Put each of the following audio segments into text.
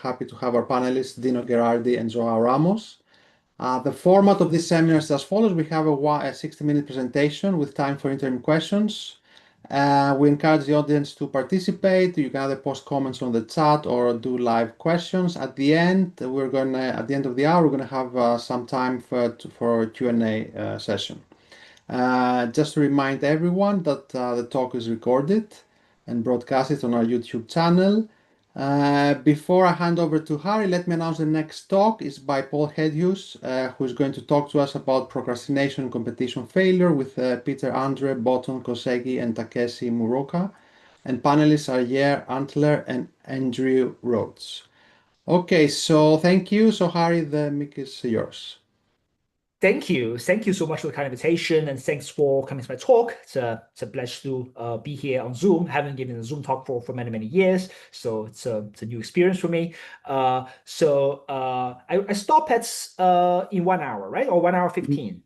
happy to have our panelists, Dino, Gerardi, and João Ramos. The format of this seminar is as follows. We have a 60-minute presentation with time for interim questions. We encourage the audience to participate. You can either post comments on the chat or do live questions. At the end, at the end of the hour, we're going to have some time for a Q&A session. Just to remind everyone that the talk is recorded and broadcasted on our YouTube channel. Before I hand over to Harry, let me announce the next talk is by Paul Hedges, who is going to talk to us about procrastination and competition failure with Peter Andre, Boton Koseki, and Takeshi Muroka. And panelists are Yer Antler and Andrew Rhodes. Okay, so thank you. So Harry, the mic is yours. Thank you. Thank you so much for the kind invitation, and thanks for coming to my talk. It's a pleasure to be here on Zoom. I haven't given a Zoom talk for many, many years, so it's a new experience for me. I stop at in 1 hour, right? Or 1 hour 15?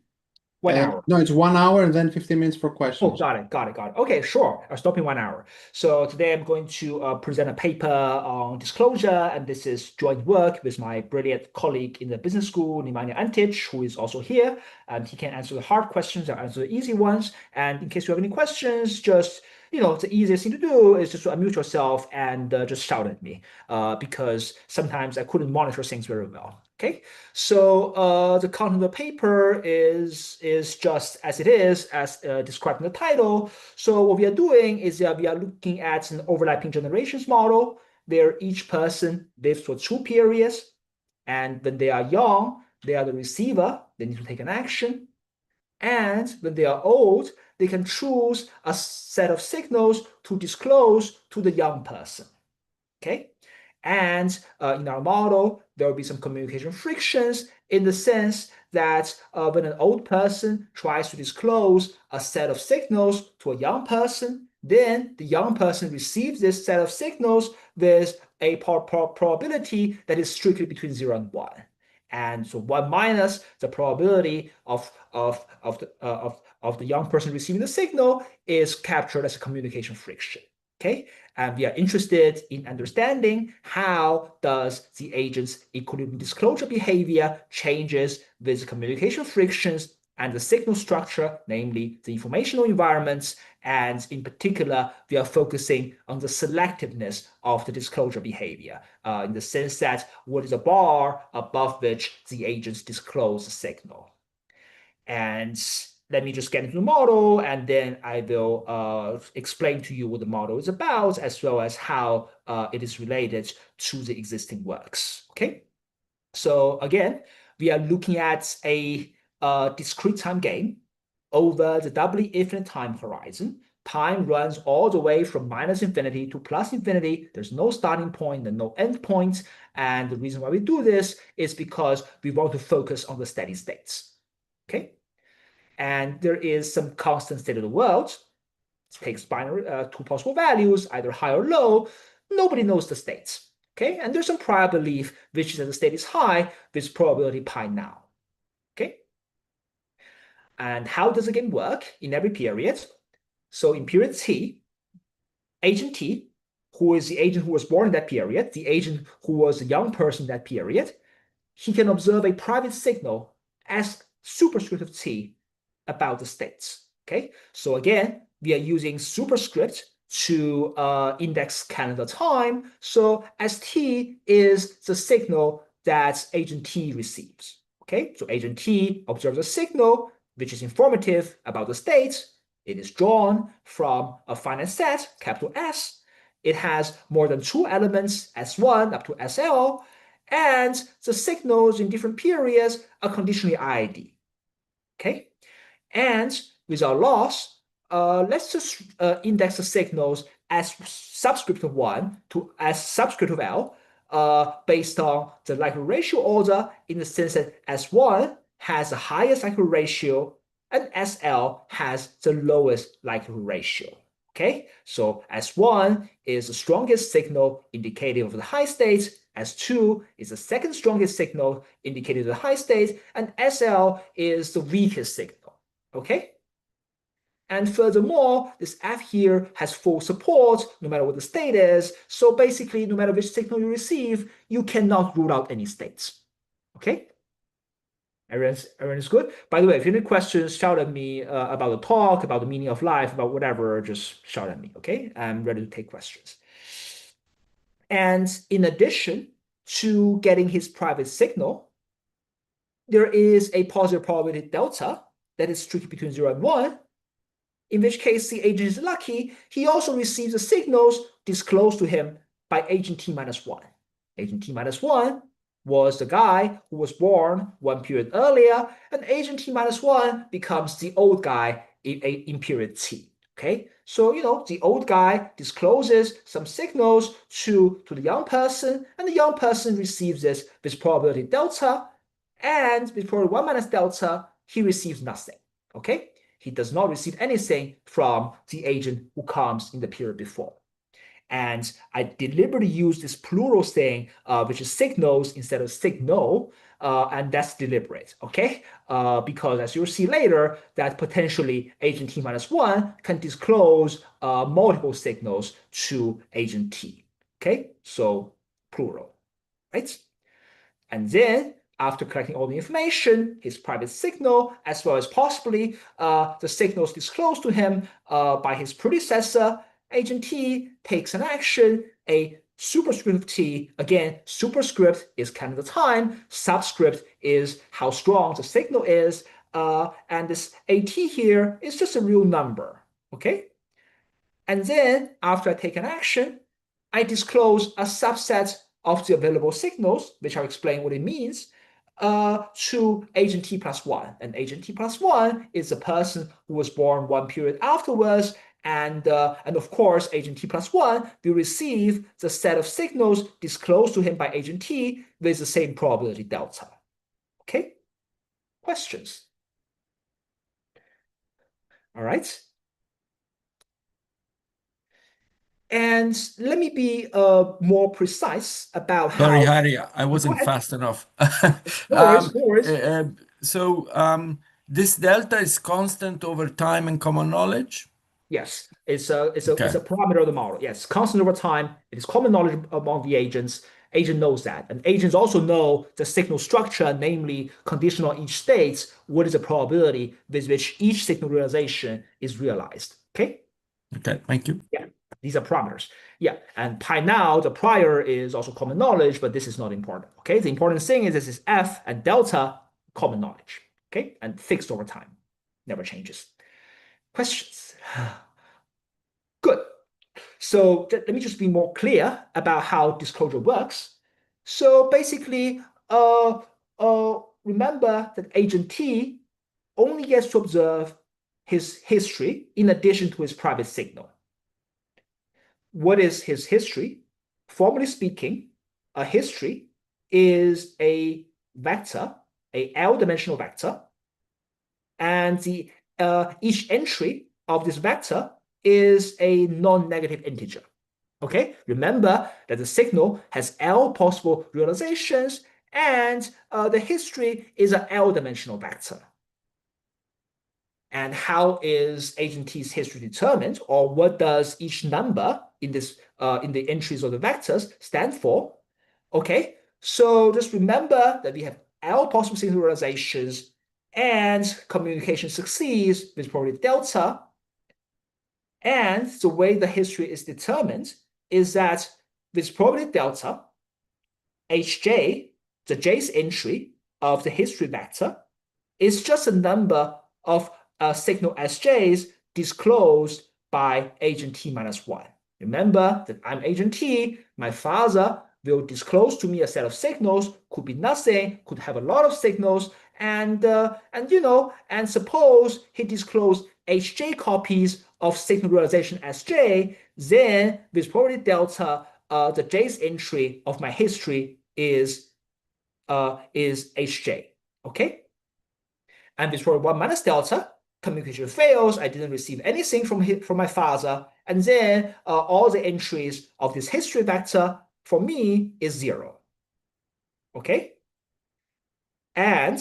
1 hour. No, it's 1 hour and then 15 minutes for questions. Oh, got it. Okay, sure. I'll stop in 1 hour. So today I'm going to present a paper on disclosure, and this is joint work with my brilliant colleague in the business school, Nemanja Antić, who is also here, and he can answer the hard questions, I'll answer the easy ones. And in case you have any questions, just the easiest thing to do is just to unmute yourself and just shout at me, because sometimes I couldn't monitor things very well. Okay, so the content of the paper is just as it is, as described in the title. So what we are doing is we are looking at an overlapping generations model where each person lives for 2 periods, and when they are young, they are the receiver, they need to take an action, and when they are old, they can choose a set of signals to disclose to the young person. Okay. And in our model, there will be some communication frictions in the sense that when an old person tries to disclose a set of signals to a young person, then the young person receives this set of signals with a probability that is strictly between 0 and 1. And so 1 minus the probability of the young person receiving the signal is captured as a communication friction. Okay, and we are interested in understanding how does the agent's equilibrium disclosure behavior changes with communication frictions and the signal structure, namely the informational environments. And in particular, we are focusing on the selectiveness of the disclosure behavior, in the sense that what is a bar above which the agents disclose the signal. And let me just get into the model, and then I will explain to you what the model is about, as well as how it is related to the existing works. Okay, so again, we are looking at a discrete time game over the doubly infinite time horizon. Time runs all the way from -infinity to +infinity. There's no starting point and no end point. And the reason why we do this is because we want to focus on the steady states. Okay. And there is some constant state of the world. It takes binary 2 possible values, either high or low. Nobody knows the states. Okay, and there's some prior belief which is that the state is high with probability pi now. Okay, and how does the game work in every period? So in period T, agent T, who is the agent who was born in that period, the agent who was a young person in that period, he can observe a private signal as superscript of T about the states. Okay, so again, we are using superscript to index calendar time. So as T is the signal that agent T receives. Okay, so agent T observes a signal which is informative about the states. It is drawn from a finite set, capital S. It has more than 2 elements, S1 up to SL, and the signals in different periods are conditionally IID. Okay. And with our loss, let's just index the signals as subscript of 1 to as subscript of L, based on the likelihood ratio order, in the sense that S1 has the highest likelihood ratio and SL has the lowest likelihood ratio. Okay, so S1 is the strongest signal indicative of the high states, S2 is the second strongest signal indicating the high states, and SL is the weakest signal. Okay, And furthermore, this F here has full support, no matter what the state is. So basically, no matter which signal you receive, you cannot rule out any states. Okay? Everyone is good? By the way, if you have any questions, shout at me about the talk, about the meaning of life, about whatever, just shout at me, okay? I'm ready to take questions. And in addition to getting his private signal, there is a positive probability delta that is strictly between 0 and 1, in which case the agent is lucky. He also receives the signals disclosed to him by agent T minus 1. Agent T minus 1 was the guy who was born one period earlier, and agent T minus 1 becomes the old guy in period T. Okay, so the old guy discloses some signals to the young person, and the young person receives this with probability delta, and with probability 1 minus delta, he receives nothing. Okay, he does not receive anything from the agent who comes in the period before. And I deliberately use this plural thing, which is signals instead of signal, and that's deliberate, okay? Because as you'll see later, that potentially agent T minus 1 can disclose multiple signals to agent T, okay? So plural, right? And then after collecting all the information, his private signal, as well as possibly the signals disclosed to him by his predecessor, agent T takes an action, a superscript of T. Again, superscript is kind of the time, subscript is how strong the signal is, and this AT here is just a real number, okay? And then after I take an action, I disclose a subset of the available signals, which I'll explain what it means, to agent T plus 1. And agent T plus 1 is a person who was born one period afterwards, and of course, agent T plus 1 will receive the set of signals disclosed to him by agent T with the same probability delta. Okay? Questions? All right. And let me be more precise about how. Sorry, Harry, I wasn't fast enough. No worries. This delta is constant over time in common knowledge? Yes, it's a parameter of the model. Yes, constant over time. It is common knowledge among the agents. Agent knows that, and agents also know the signal structure, namely conditional on each state. What is the probability with which each signal realization is realized? Okay. Okay, thank you. Yeah, these are parameters. Yeah, and by now the prior is also common knowledge, but this is not important. Okay, the important thing is this is F and delta common knowledge. Okay, and fixed over time, never changes. Questions? Good. So let me just be more clear about how disclosure works. So basically, remember that agent T only gets to observe his history in addition to his private signal. What is his history? Formally speaking, a history is a vector, a L-dimensional vector, and the each entry of this vector is a non-negative integer. Okay, remember that the signal has L possible realizations, and the history is an L-dimensional vector. And how is agent T's history determined, or what does each number in this in the entries of the vectors stand for? Okay, so just remember that we have L possible signal realizations, and communication succeeds with probability delta. And the way the history is determined is that with probability delta, Hj, the jth entry of the history vector, is just a number of signal Sj's disclosed by agent T minus 1. Remember that I'm agent T, my father will disclose to me a set of signals, could be nothing, could have a lot of signals, and suppose he disclosed Hj copies of signal realization Sj, then with probability delta, the jth entry of my history is Hj. Okay? And with probability 1 minus delta, communication fails. I didn't receive anything from my father, and then all the entries of this history vector for me is 0. Okay? And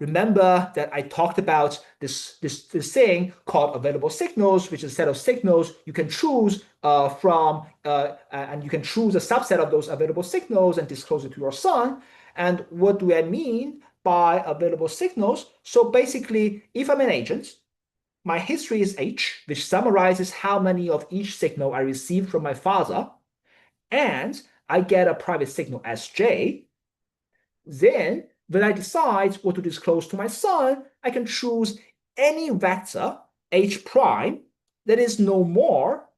remember that I talked about this thing called available signals, which is a set of signals you can choose from, and you can choose a subset of those available signals and disclose it to your son. And what do I mean by available signals? So basically, if I'm an agent, my history is H, which summarizes how many of each signal I received from my father, and I get a private signal as J. Then, when I decide what to disclose to my son, I can choose any vector H prime that is no more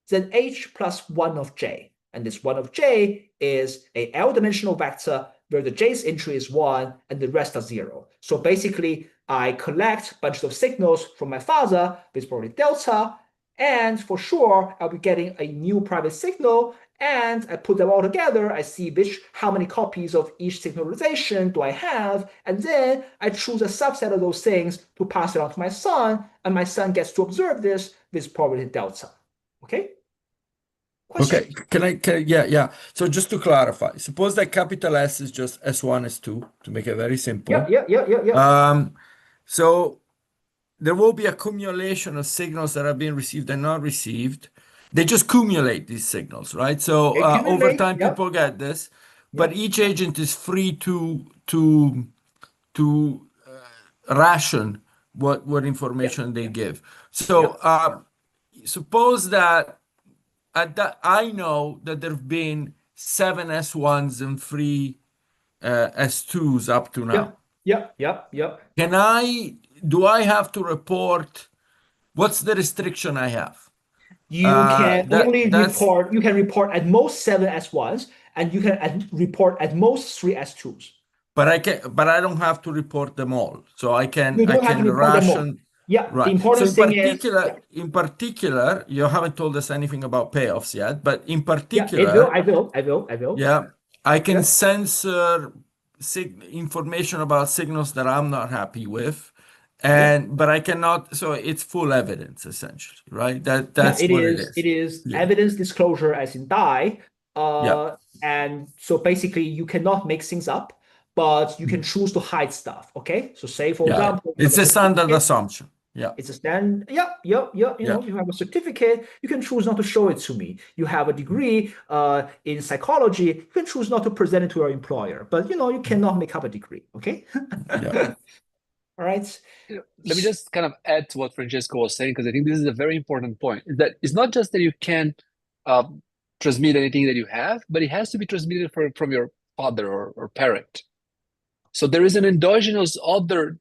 than H plus 1 of J. And this 1 of J is a L-dimensional vector where the J's entry is 1 and the rest are 0. So basically, I collect a bunch of signals from my father with probability delta, and for sure, I'll be getting a new private signal, and I put them all together. I see how many copies of each signalization do I have, and then I choose a subset of those things to pass it on to my son, and my son gets to observe this with probability delta. Okay? Question? Okay, yeah. So just to clarify, suppose that capital S is just S1, S2, to make it very simple. Yeah. So there will be accumulation of signals that have been received and not received. They just accumulate these signals, right? So over time, people get this, but each agent is free to ration what information they give. So suppose that I know that there have been 7 S1s and 3 S2s up to now. Yeah. Do I have to report? What's the restriction I have? You can report. You can report at most 7 S1s, and you can report at most 3 S2s. But I don't have to report them all. So I can ration. Yeah, right. The important so thing in particular, you haven't told us anything about payoffs yet, but in particular, I will. Yeah, I can censor information about signals that I'm not happy with, but I cannot. So it's full evidence essentially, right? That's what it is. It is evidence disclosure as in die. And so basically, you cannot make things up, but you can choose to hide stuff. Okay, so say for example, it's a standard assumption. Yeah, it's a stand. You know, you have a certificate. You can choose not to show it to me. You have a degree in psychology. You can choose not to present it to your employer. But you know, you cannot make up a degree. Okay. All right. Let me just kind of add to what Francesco was saying, because I think this is a very important point. Is that it's not just that you can transmit anything that you have, but it has to be transmitted from your father or parent. So there is an endogenous other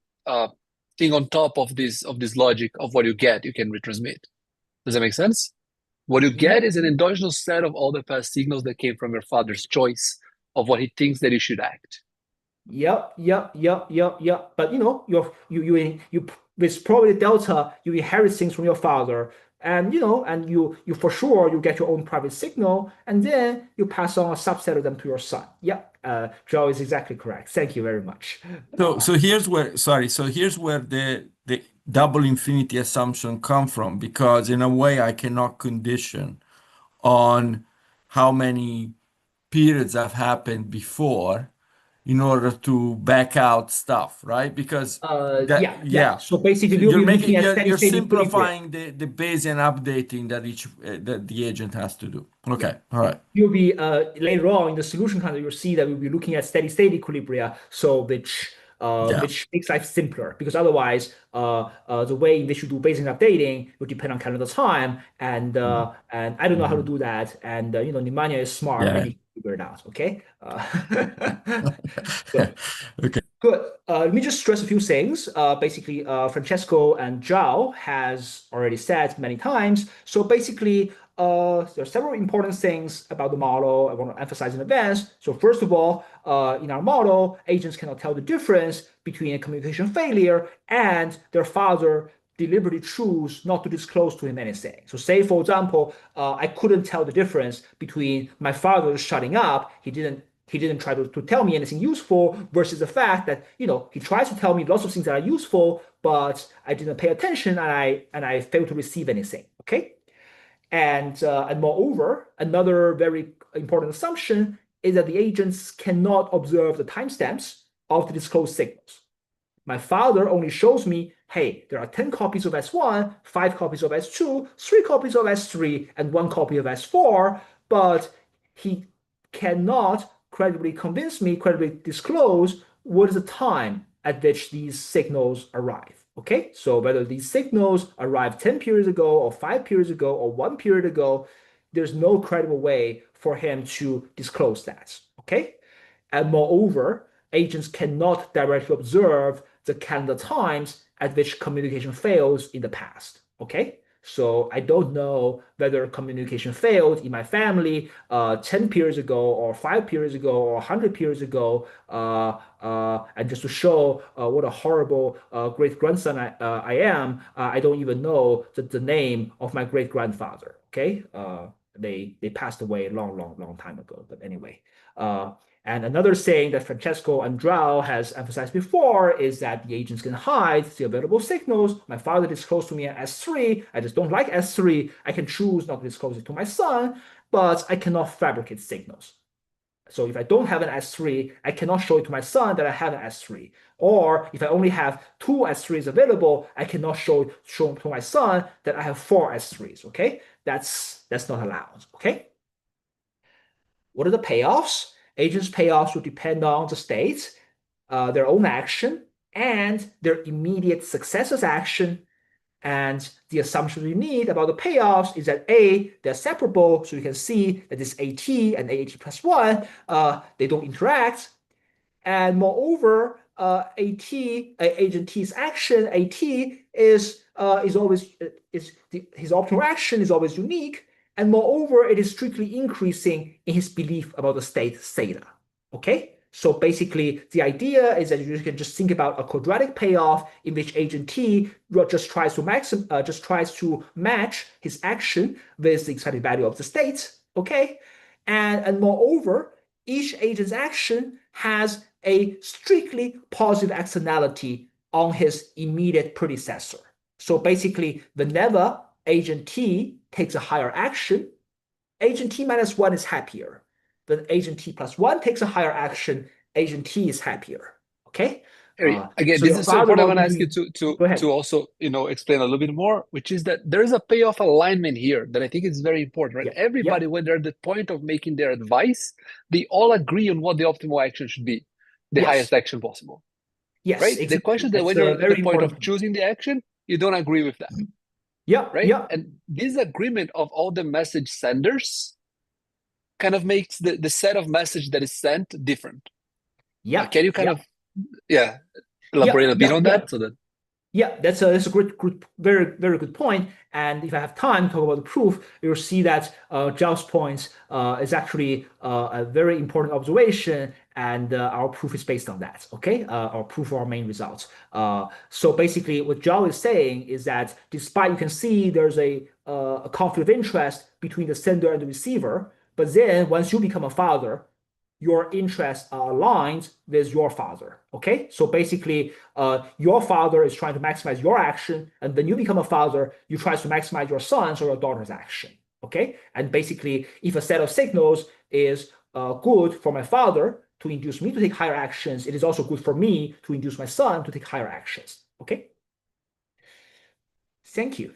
thing on top of this logic of what you get, you can retransmit. Does that make sense? What you get is an endogenous set of all the past signals that came from your father's choice of what he thinks that you should act. Yep. But you know, you with probability delta, you inherit things from your father, and you know, and you for sure you get your own private signal, and then you pass on a subset of them to your son. João is exactly correct. Thank you very much. So here's where the double infinity assumption come from, because in a way I cannot condition on how many periods have happened before in order to back out stuff, right? Because So basically, you're simplifying the Bayesian updating that the agent has to do. Okay, all right. You'll be later on in the solution handler, you'll see that we'll be looking at steady state equilibria, so which makes life simpler, because otherwise the way in which you do Bayesian updating will depend on calendar time, and I don't know how to do that, and you know, Nemanja is smart and he can figure it out. Okay. Good. Let me just stress a few things. Basically, Francesco and João has already said many times. So basically, there are several important things about the model I want to emphasize in advance. So first of all, in our model, agents cannot tell the difference between a communication failure and their father deliberately choose not to disclose to him anything. So say, for example, I couldn't tell the difference between my father shutting up, he didn't try to tell me anything useful, versus the fact that, you know, he tries to tell me lots of things that are useful, but I didn't pay attention and I failed to receive anything. Okay. And moreover, another very important assumption is that the agents cannot observe the timestamps of the disclosed signals. My father only shows me, hey, there are 10 copies of S1, 5 copies of S2, 3 copies of S3, and 1 copy of S4, but he cannot credibly convince me, credibly disclose what is the time at which these signals arrive. Okay, so whether these signals arrived 10 periods ago, or 5 periods ago, or 1 period ago, there's no credible way for him to disclose that. Okay, and moreover, agents cannot directly observe the calendar times at which communication fails in the past. Okay, so I don't know whether communication failed in my family 10 periods ago, or 5 periods ago, or 100 periods ago. And just to show what a horrible great-grandson I am, I don't even know the name of my great-grandfather. Okay, they passed away a long time ago. But anyway, and another saying that Francesco and João has emphasized before is that the agents can hide the available signals. My father disclosed to me an S3. I just don't like S3. I can choose not to disclose it to my son, but I cannot fabricate signals. So if I don't have an S3, I cannot show it to my son that I have an S3. Or if I only have 2 S3s available, I cannot show to my son that I have 4 S3s. Okay, that's not allowed. Okay. What are the payoffs? Agents' payoffs will depend on the state, their own action, and their immediate successor's action. And the assumption we need about the payoffs is that A, they're separable, so you can see that this AT and AAT plus 1, they don't interact. And moreover, agent T's action, AT, is always his optimal action is always unique. And moreover, it is strictly increasing in his belief about the state theta. Okay, so basically the idea is that you can just think about a quadratic payoff in which agent T just tries to match his action with the expected value of the state. Okay, and moreover, each agent's action has a strictly positive externality on his immediate predecessor. So basically, whenever agent T takes a higher action, agent T minus 1 is happier. When agent T plus 1 takes a higher action, agent T is happier. Okay? Again, so this is so important. I want to ask you to also explain a little bit more, which is that there is a payoff alignment here that I think is very important, right? Yeah. Everybody, when they're at the point of making their advice, they all agree on what the optimal action should be, the highest action possible. Yes, right? exactly. The question is that when you're at the point of choosing the action, you don't agree with that. Yeah. Right. Yeah. And this agreement of all the message senders kind of makes the set of message that is sent different. Yeah. Can you elaborate a bit on that? So that that's a great, very, very good point. And if I have time to talk about the proof, you'll see that João's point is actually a very important observation, and our proof is based on that. Okay, our proof of our main results. So basically, what João is saying is that despite you can see there's a conflict of interest between the sender and the receiver, but then once you become a father, your interests are aligned with your father. Okay, so basically, your father is trying to maximize your action, and when you become a father, you try to maximize your son's or your daughter's action. Okay, and basically, if a set of signals is good for my father to induce me to take higher actions, it is also good for me to induce my son to take higher actions. Okay, thank you.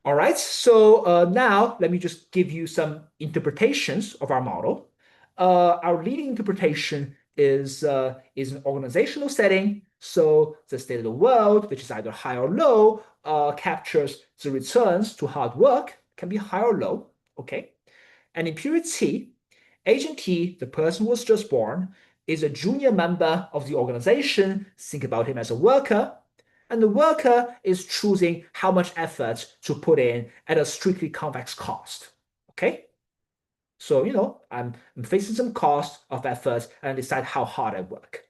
All right, so now let me just give you some interpretations of our model. Our leading interpretation is an organizational setting. So the state of the world, which is either high or low, captures the returns to hard work, can be high or low. Okay, and in period T, agent T, the person who was just born, is a junior member of the organization. Think about him as a worker. And the worker is choosing how much effort to put in at a strictly convex cost. Okay? So, I'm facing some cost of effort and I decide how hard I work.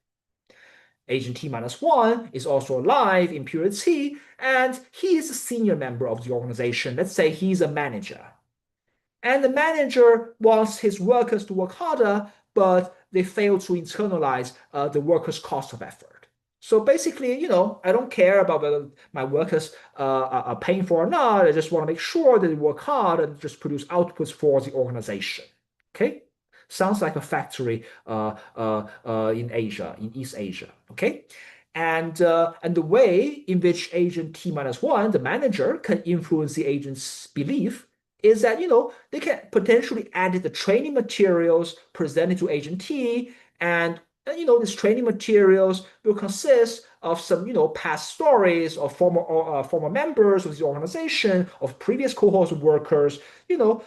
Agent T minus 1 is also alive in period T, and he is a senior member of the organization. Let's say he's a manager. And the manager wants his workers to work harder, but they fail to internalize the workers' cost of effort. So basically, I don't care about whether my workers are paying for or not. I just want to make sure that they work hard and just produce outputs for the organization. Okay? Sounds like a factory in Asia, in East Asia. Okay. And the way in which agent T-1, the manager, can influence the agent's belief is that, they can potentially add the training materials presented to agent T, and these training materials will consist of some, past stories of former members of the organization, of previous cohorts of workers.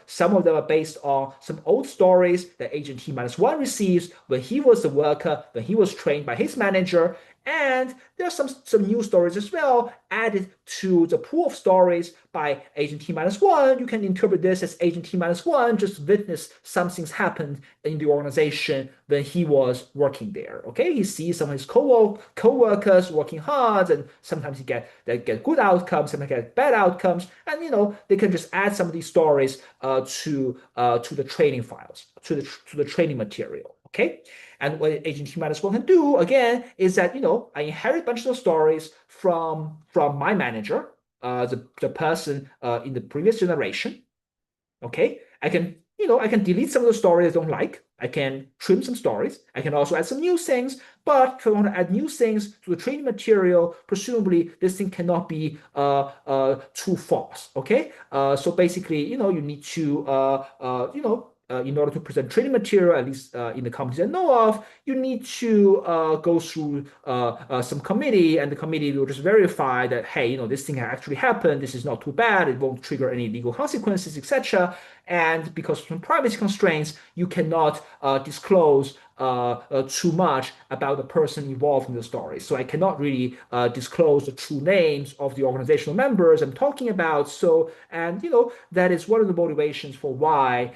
Some of them are based on some old stories that agent T-1 receives when he was a worker, when he was trained by his manager. And there are some new stories as well added to the pool of stories by agent T-1. You can interpret this as agent T-1 just witnessed something's happened in the organization when he was working there. Okay, he sees some of his co-workers working hard, and sometimes they get good outcomes, sometimes get bad outcomes, and they can just add some of these stories to the training files, to the training material. Okay. And what agent T-1 can do, again, is that, I inherit a bunch of stories from my manager, the person in the previous generation. Okay. I can delete some of the stories I don't like. I can trim some stories. I can also add some new things. But if I want to add new things to the training material, presumably this thing cannot be too false. Okay. So basically, you need to, in order to present training material, at least in the companies I know of, you need to go through some committee, and the committee will just verify that, hey, this thing actually happened. This is not too bad. It won't trigger any legal consequences, etc. And because of some privacy constraints, you cannot disclose too much about the person involved in the story. So I cannot really disclose the true names of the organizational members I'm talking about. So, and that is one of the motivations for why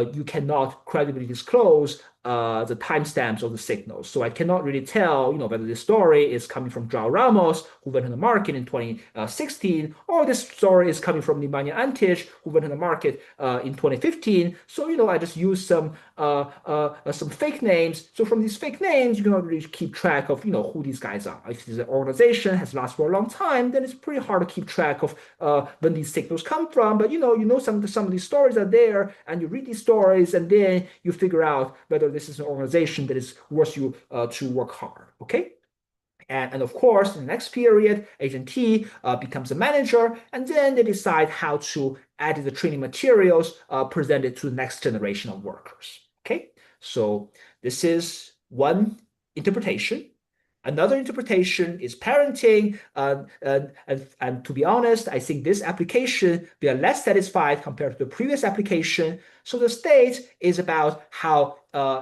you cannot credibly disclose the timestamps of the signals. So I cannot really tell, whether this story is coming from João Ramos, who went on the market in 2016, or this story is coming from Nemanja Antić, who went on the market in 2015. So, I just use some fake names. So from these fake names, you cannot really keep track of, who these guys are. If the organization has lasted for a long time, then it's pretty hard to keep track of when these signals come from. But, some of these stories are there, and you read these stories, and then you figure out whether this is an organization that is worth you to work hard. Okay. And of course, in the next period, agent T becomes a manager, and then they decide how to add the training materials presented to the next generation of workers. Okay, so this is one interpretation. Another interpretation is parenting, and to be honest, I think this application, we are less satisfied compared to the previous application. So the state is about how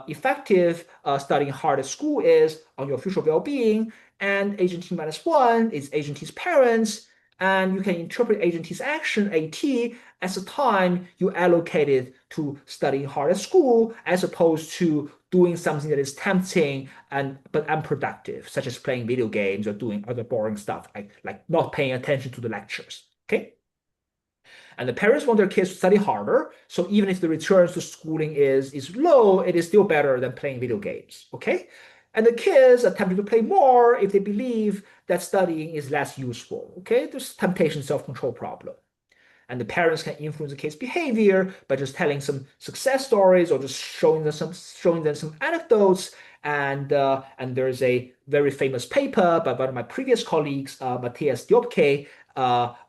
effective studying hard at school is on your future well-being, and agent T-1 is agent T's parents, and you can interpret agent T's action, AT, as the time you allocated to studying hard at school, as opposed to doing something that is tempting but unproductive, such as playing video games or doing other boring stuff, like not paying attention to the lectures. Okay. And the parents want their kids to study harder. So even if the returns to schooling is low, it is still better than playing video games. Okay. And the kids are tempted to play more if they believe that studying is less useful. Okay. There's temptation self-control problem. And the parents can influence the kid's behavior by just telling some success stories or just showing them some anecdotes. And there's a very famous paper by one of my previous colleagues, Matthias Diopke,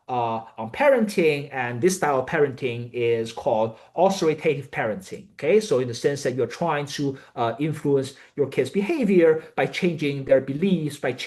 on parenting, and this style of parenting is called authoritative parenting. Okay, so in the sense that you're trying to influence your kids' behavior by changing their beliefs, about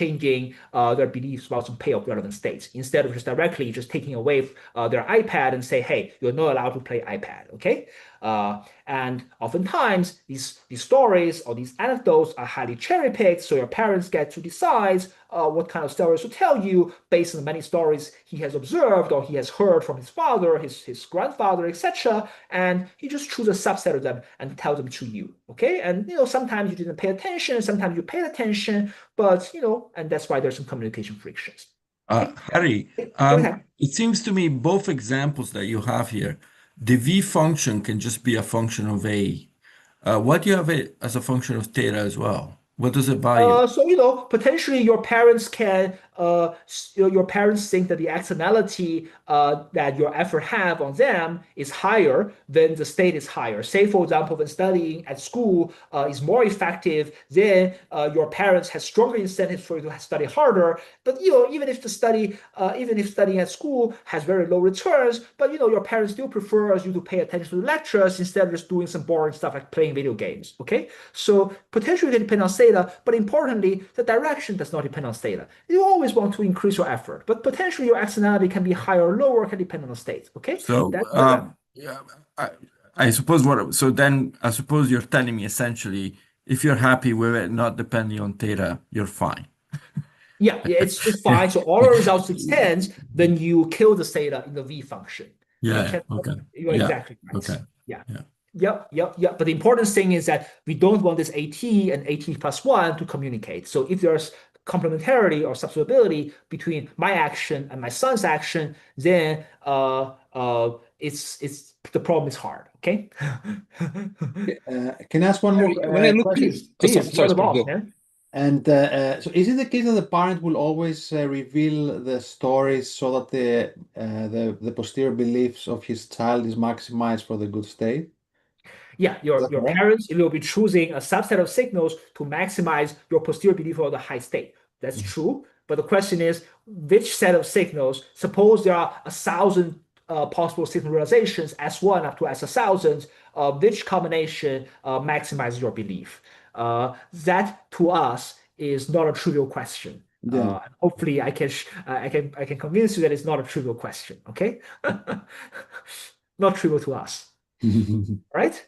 some payoff relevant states, instead of just directly just taking away their iPad and say, hey, you're not allowed to play iPad. Okay. And oftentimes these stories or these anecdotes are highly cherry-picked, so your parents get to decide what kind of stories to tell you based on the many stories he has observed or he has heard from his father, his grandfather, etc. And he just chooses a subset of them and tell them to you. Okay, and sometimes you didn't pay attention, sometimes you paid attention, but and that's why there's some communication frictions. Harry, it seems to me both examples that you have here, the V function can just be a function of A. What do you have it as a function of theta as well? What does it value? So potentially your parents can your parents think that the externality that your effort have on them is higher, then the state is higher. Say, for example, when studying at school is more effective, then your parents have stronger incentives for you to study harder. But even if studying at school has very low returns, but your parents still prefers you to pay attention to the lectures instead of just doing some boring stuff like playing video games. Okay, so potentially it can depend on theta, but importantly, the direction does not depend on theta. You always want to increase your effort, but potentially your externality can be higher or lower, can depend on the state. Okay, So yeah, I suppose I suppose you're telling me essentially, if you're happy with it not depending on theta, you're fine. Yeah, it's fine. So all our results extends, then you kill the theta in the V function. Yeah. Okay. You're exactly right. Okay. Yeah. Yeah. Yep. But the important thing is that we don't want this AT and AT plus 1 to communicate. So if there's complementarity or substitutability between my action and my son's action, then it's the problem is hard. Okay. Can I ask one more When I look, question? Please, sorry, boss, go. man. And so is it the case that the parent will always reveal the stories so that the posterior beliefs of his child is maximized for the good state? Yeah, your parents will be choosing a subset of signals to maximize your posterior belief of the high state. That's true. But the question is, which set of signals, suppose there are 1,000 possible signal realizations, S1 up to S1,000, which combination maximizes your belief? That to us is not a trivial question. Yeah. Hopefully I can convince you that it's not a trivial question. Okay. Not trivial to us. Right?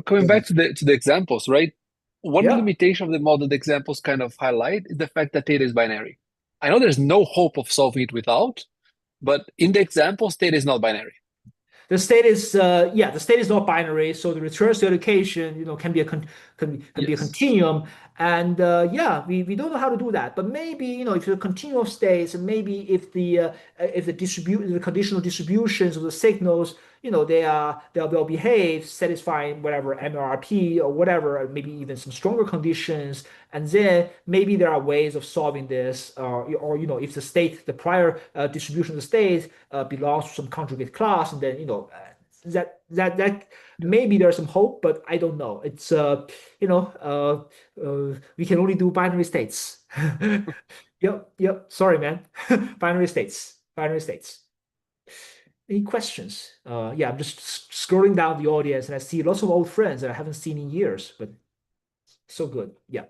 Coming back to the examples, right? One Yeah. limitation of the model the examples kind of highlight is the fact that theta is binary. I know there's no hope of solving it without, but in the examples, theta is not binary. The state is the state is not binary, so the returns to education can be a be a continuum, and we don't know how to do that. But maybe if you're a continuum of states, and maybe if the conditional distributions of the signals they'll behave satisfying whatever MRP or whatever, maybe even some stronger conditions, and then maybe there are ways of solving this, or if the prior distribution of the state belongs to some conjugate class, and then that maybe there's some hope, but I don't know. It's we can only do binary states. Yep. Sorry, man. Binary states. Any questions? I'm just scrolling down the audience and I see lots of old friends that I haven't seen in years, but so good. Yeah.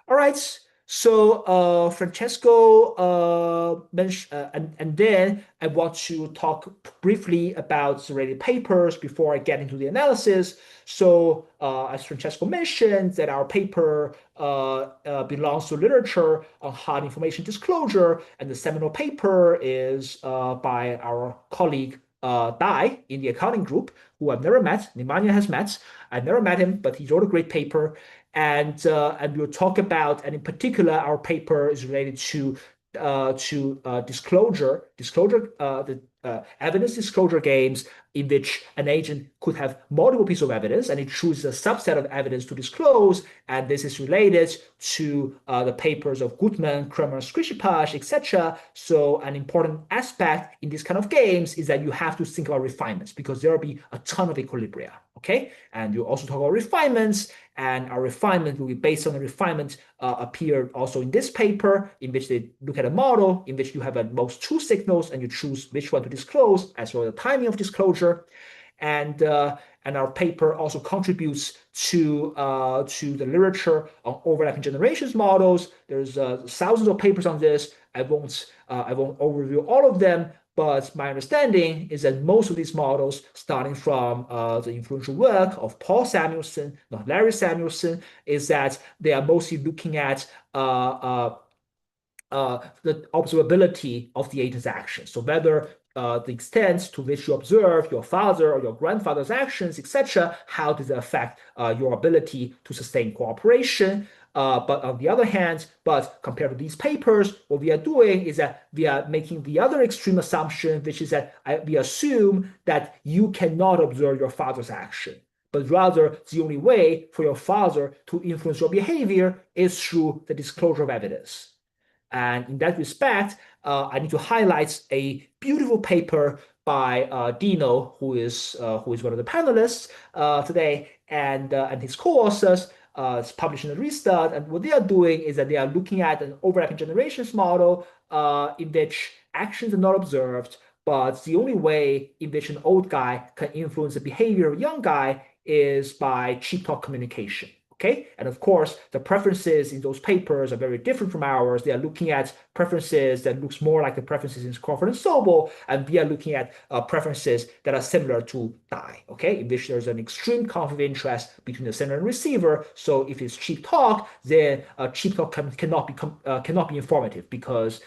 All right. So Francesco mentioned, and then I want to talk briefly about the related papers before I get into the analysis. So as Francesco mentioned, that our paper belongs to literature on hard information disclosure, and the seminal paper is by our colleague Dai in the accounting group, who I've never met. Nemanja has met. I've never met him, but he wrote a great paper. And we'll talk about, and in particular, our paper is related to disclosure, the evidence disclosure games in which an agent could have multiple pieces of evidence and it chooses a subset of evidence to disclose. And this is related to the papers of Gutman, Kramer, Skrishipach, etc. So an important aspect in this kind of games is that you have to think about refinements, because there will be a ton of equilibria. Okay, and you also talk about refinements, and our refinement will be based on the refinement appeared also in this paper, in which they look at a model in which you have at most 2 signals and you choose which one to disclose, as well as the timing of disclosure. And our paper also contributes to the literature on overlapping generations models. There's thousands of papers on this. I won't overview all of them, but my understanding is that most of these models, starting from the influential work of Paul Samuelson, not Larry Samuelson, is that they are mostly looking at the observability of the agent's actions. So whether the extent to which you observe your father or your grandfather's actions, etc., how does it affect your ability to sustain cooperation? But on the other hand, compared to these papers, what we are doing is that we are making the other extreme assumption, which is that we assume that you cannot observe your father's action, but rather the only way for your father to influence your behavior is through the disclosure of evidence. And in that respect, I need to highlight a beautiful paper by Dino, who is one of the panelists today, and his co-authors. It's published in the Restart, and what they are doing is that they are looking at an overlapping generations model in which actions are not observed, but the only way in which an old guy can influence the behavior of a young guy is by cheap talk communication. Okay, and of course, the preferences in those papers are very different from ours. They are looking at preferences that looks more like the preferences in Crawford and Sobel, and we are looking at preferences that are similar to Dye. Okay, in which there's an extreme conflict of interest between the sender and receiver. So if it's cheap talk, then cheap talk cannot be informative because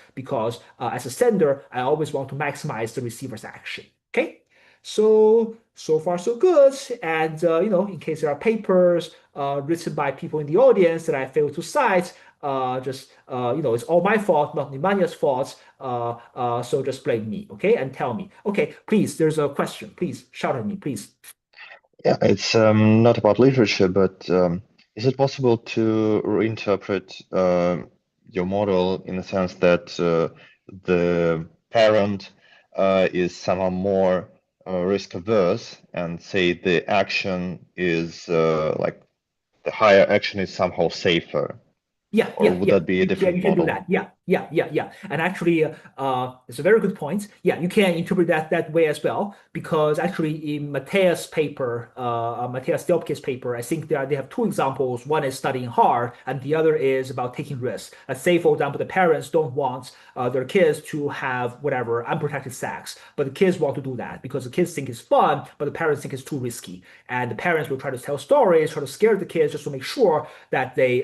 as a sender, I always want to maximize the receiver's action. Okay. So far so good. And in case there are papers written by people in the audience that I failed to cite, it's all my fault, not Nemanja's fault. So just blame me, okay, and tell me. Okay, please. There's a question. Please shout at me, please. Yeah, it's not about literature, but is it possible to reinterpret your model in the sense that the parent is somehow more risk averse, and say the action is like the higher action is somehow safer? Or would that be a different you can model? do that. Yeah. And actually, it's a very good point. Yeah, you can interpret that way as well, because actually in Matthias' paper, Matthias Delpke's paper, I think they have two examples. One is studying hard, and the other is about taking risks. Let's say, for example, the parents don't want their kids to have whatever unprotected sex, but the kids want to do that because the kids think it's fun, but the parents think it's too risky, and the parents will try to tell stories, try to scare the kids just to make sure that they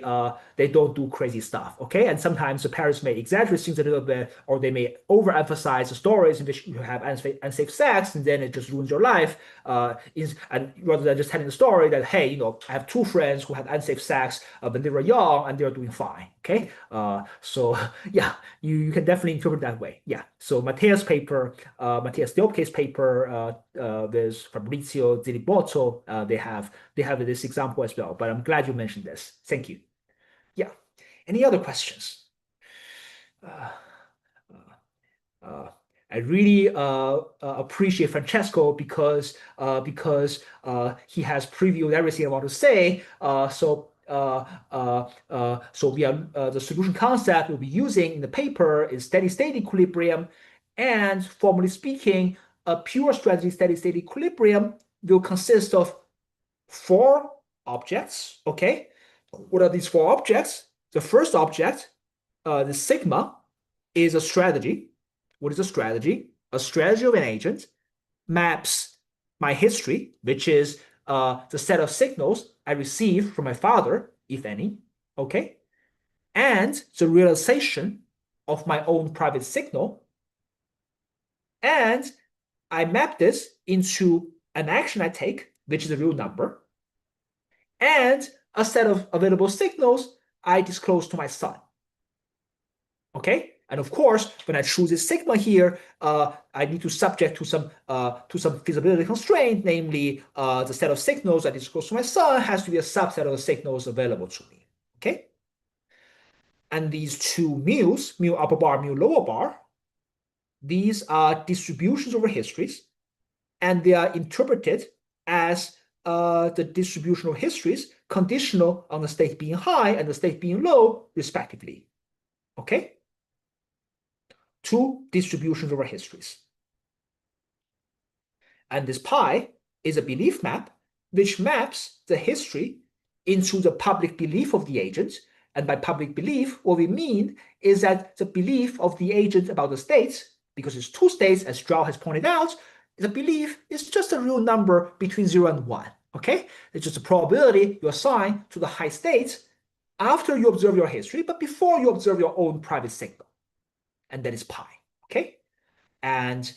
don't do crazy stuff. Okay, and sometimes the parents may exaggerate things a little bit, or they may overemphasize the stories in which you have unsafe sex, and then it just ruins your life. And rather than just telling the story that, hey, I have two friends who had unsafe sex when they were young and they're doing fine. Okay, so yeah, you can definitely interpret that way. Yeah. So Matthias' paper, Matthias Delpke's paper, there's Fabrizio Zilibotto. They have this example as well. But I'm glad you mentioned this. Thank you. Yeah. Any other questions? I really appreciate Francesco because he has previewed everything I want to say. So we are the solution concept we'll be using in the paper is steady-state equilibrium, and formally speaking, a pure strategy steady-state equilibrium will consist of 4 objects. Okay, what are these 4 objects? The first object, the sigma, is a strategy. What is a strategy? A strategy of an agent maps my history, which is the set of signals I receive from my father, if any, okay? And the realization of my own private signal. And I map this into an action I take, which is a real number, and a set of available signals I disclose to my son. Okay, and of course, when I choose this sigma here, I need to subject to some feasibility constraint, namely the set of signals I disclose to my son has to be a subset of the signals available to me. Okay, and these two mu's, mu upper bar, mu lower bar, these are distributions over histories, and they are interpreted as the distribution of histories conditional on the state being high and the state being low, respectively. Okay? 2 distributions over histories. And this pi is a belief map which maps the history into the public belief of the agent. And by public belief, what we mean is that the belief of the agent about the states, because it's 2 states, as João has pointed out, the belief is just a real number between 0 and 1. Okay? It's just a probability you assign to the high states after you observe your history, but before you observe your own private signal. And that is pi. Okay? And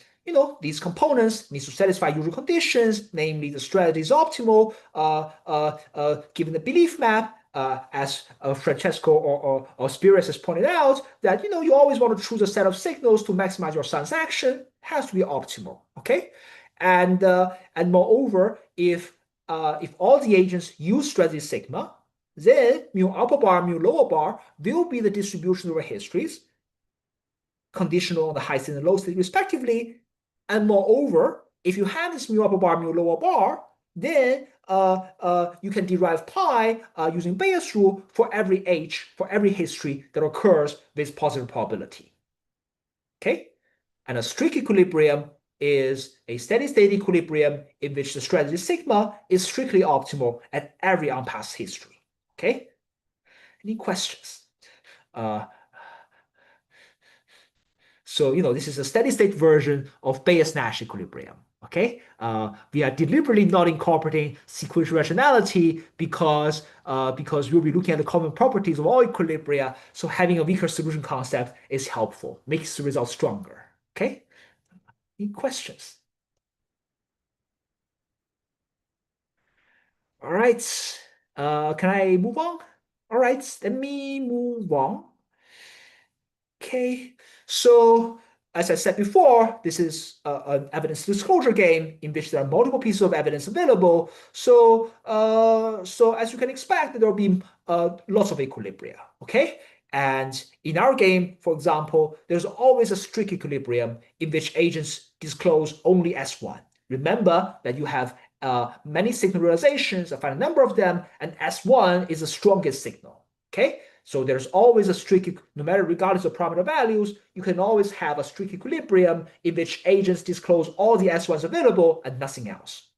these components need to satisfy usual conditions, namely the strategy is optimal given the belief map, as Francesco or Spirits has pointed out, that you always want to choose a set of signals to maximize your son's action, has to be optimal. Okay? And moreover, if all the agents use strategy sigma, then mu upper bar, mu lower bar will be the distribution over histories, conditional on the high state and low state respectively. And moreover, if you have this mu upper bar, mu lower bar, then you can derive pi using Bayes' rule for every h, for every history that occurs with positive probability. Okay? And a strict equilibrium is a steady state equilibrium in which the strategy sigma is strictly optimal at every unpassed history. Okay? Any questions? So, this is a steady state version of Bayes-Nash equilibrium. Okay, we are deliberately not incorporating sequential rationality because we'll be looking at the common properties of all equilibria. So having a weaker solution concept is helpful, makes the result stronger. Okay, any questions? All right, can I move on? All right, let me move on. Okay, so as I said before, this is an evidence disclosure game in which there are multiple pieces of evidence available. So, as you can expect, there will be lots of equilibria. Okay, and in our game, for example, there's always a strict equilibrium in which agents disclose only S1. Remember that you have many signal realizations, a finite number of them, and S1 is the strongest signal. Okay. So there's always a strict, no matter regardless of parameter values, you can always have a strict equilibrium in which agents disclose all the S1s available and nothing else.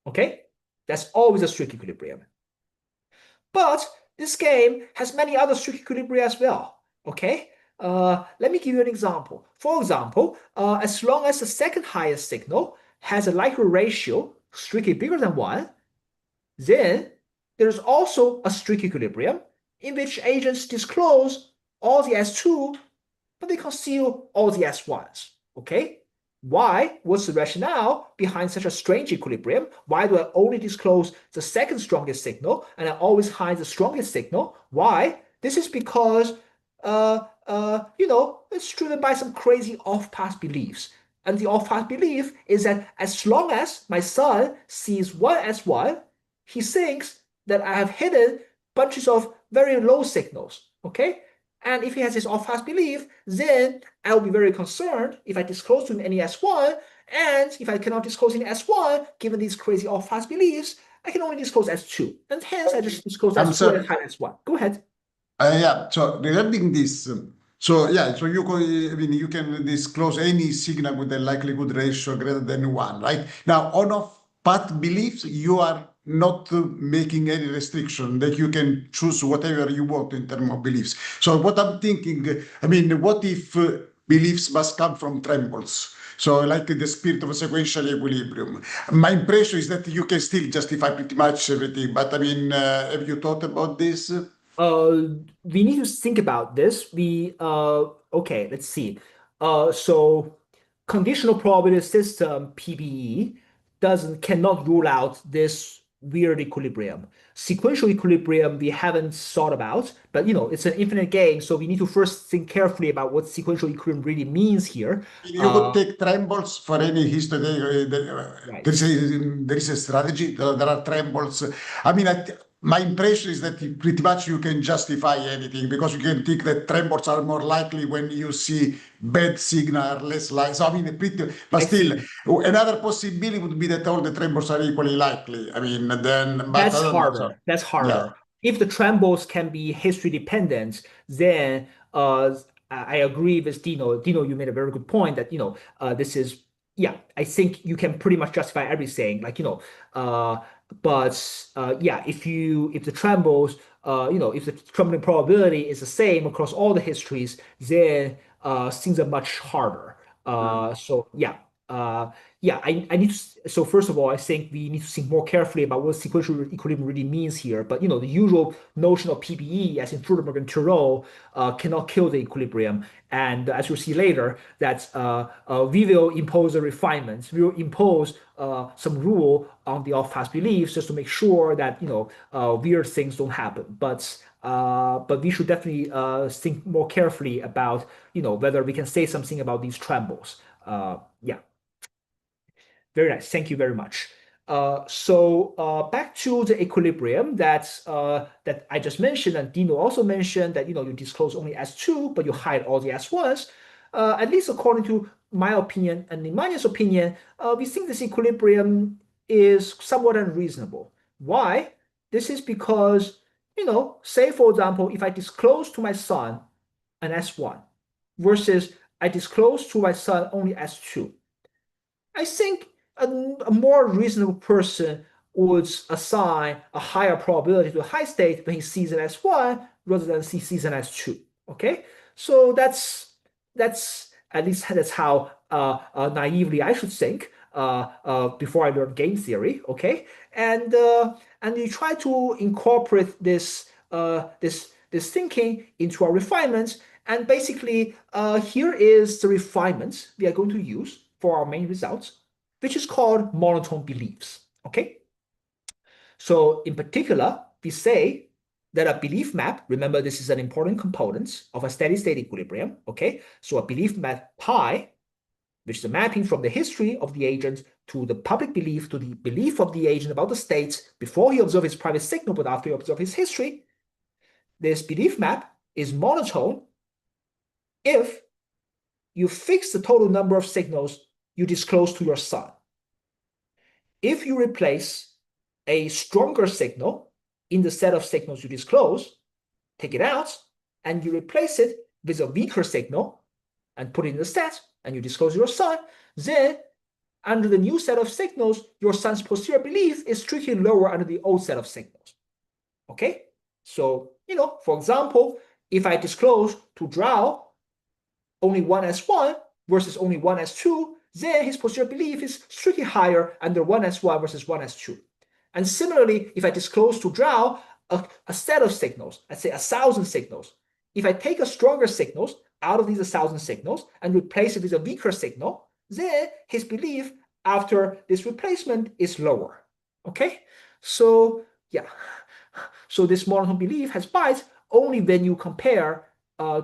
Okay? That's always a strict equilibrium. But this game has many other strict equilibria as well. Okay? Let me give you an example. For example, as long as the second highest signal has a likelihood ratio strictly bigger than 1, then there's also a strict equilibrium in which agents disclose all the S2, but they conceal all the S1s. Okay? Why? What's the rationale behind such a strange equilibrium? Why do I only disclose the second strongest signal and I always hide the strongest signal? Why? This is because, it's driven by some crazy off-path beliefs. And the off-path belief is that as long as my son sees one S1, he thinks that I have hidden bunches of very low signals, okay? And if he has this off-path belief, then I'll be very concerned if I disclose to him any S1, and if I cannot disclose any S1, given these crazy off-path beliefs, I can only disclose S2. And hence, I just disclose S2 and hide S1. Go ahead. Yeah, so regarding this, so you can disclose any signal with a likelihood ratio greater than 1, right? Now, on off-path beliefs, you are not making any restriction, that you can choose whatever you want in terms of beliefs. So what I'm thinking, what if beliefs must come from trembles? So like the spirit of a sequential equilibrium. My impression is that you can still justify pretty much everything, but have you thought about this? We need to think about this. Okay, let's see. So conditional probability system, PBE, cannot rule out this weird equilibrium. Sequential equilibrium we haven't thought about, but it's an infinite game, so we need to first think carefully about what sequential equilibrium really means here. You could take trembles for any history. Right. There is a strategy. There are trembles. My impression is that pretty much you can justify anything because you can think that tremors are more likely when you see bad signal, less likely. So but still, another possibility would be that all the tremors are equally likely. That's harder. That's harder. Yeah. If the trembles can be history dependent, then I agree with Dino. Dino, you made a very good point that this is I think you can pretty much justify everything. If the trembles, if the trembling probability is the same across all the histories, then things are much harder. I need to. So first of all, I think we need to think more carefully about what sequential equilibrium really means here. But the usual notion of PBE, as in Freudenberg and Tirole, cannot kill the equilibrium. And as you'll see later, that we will impose a refinement. We will impose some rule on the off-path beliefs just to make sure that weird things don't happen. But we should definitely think more carefully about whether we can say something about these trembles. Very nice. Thank you very much. Back to the equilibrium that I just mentioned, and Dino also mentioned that you disclose only S2, but you hide all the S1s. at least according to my opinion and Nemanja's opinion, we think this equilibrium is somewhat unreasonable. Why? This is because, say for example, if I disclose to my son an S1 versus I disclose to my son only S2, I think a more reasonable person would assign a higher probability to a high state when he sees an S1 rather than he sees an S2. Okay, so that's at least that's how naively I should think before I learned game theory. Okay, and you try to incorporate this this thinking into our refinements. And basically, here is the refinements we are going to use for our main results, which is called monotone beliefs. Okay. So in particular, we say that a belief map, remember this is an important component of a steady state equilibrium. Okay. So a belief map pi, which is a mapping from the history of the agent to the public belief to the belief of the agent about the states before he observes his private signal, but after he observes his history. This belief map is monotone if you fix the total number of signals you disclose to your son. If you replace a stronger signal in the set of signals you disclose, take it out, and you replace it with a weaker signal and put it in the set, and you disclose to your son, then under the new set of signals, your son's posterior belief is strictly lower under the old set of signals. Okay? So, for example, if I disclose to João only one S1 versus only one S2, then his posterior belief is strictly higher under one S1 versus one S2. And similarly, if I disclose to João a set of signals, let's say 1,000 signals, if I take a stronger signals out of these 1,000 signals and replace it with a weaker signal, then his belief after this replacement is lower. Okay? So, yeah. So this monotone belief has bias only when you compare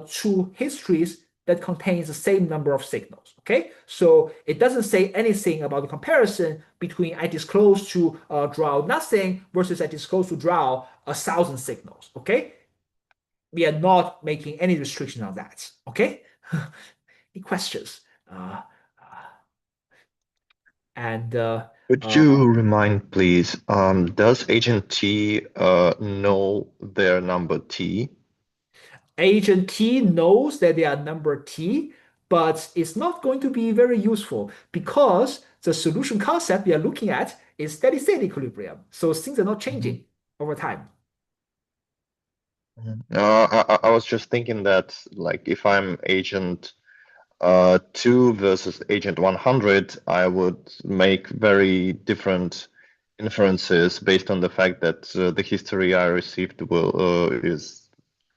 two histories that contains the same number of signals. Okay, so it doesn't say anything about the comparison between I disclose to João nothing versus I disclose to João 1,000 signals. Okay, we are not making any restriction on that. Okay, any questions? Could you remind, please, does agent T know their number T? Agent T knows that they are number T, but it's not going to be very useful because the solution concept we are looking at is steady state equilibrium. So things are not changing over time. I was just thinking that, like, if I'm agent 2 versus agent 100, I would make very different inferences based on the fact that the history I received is,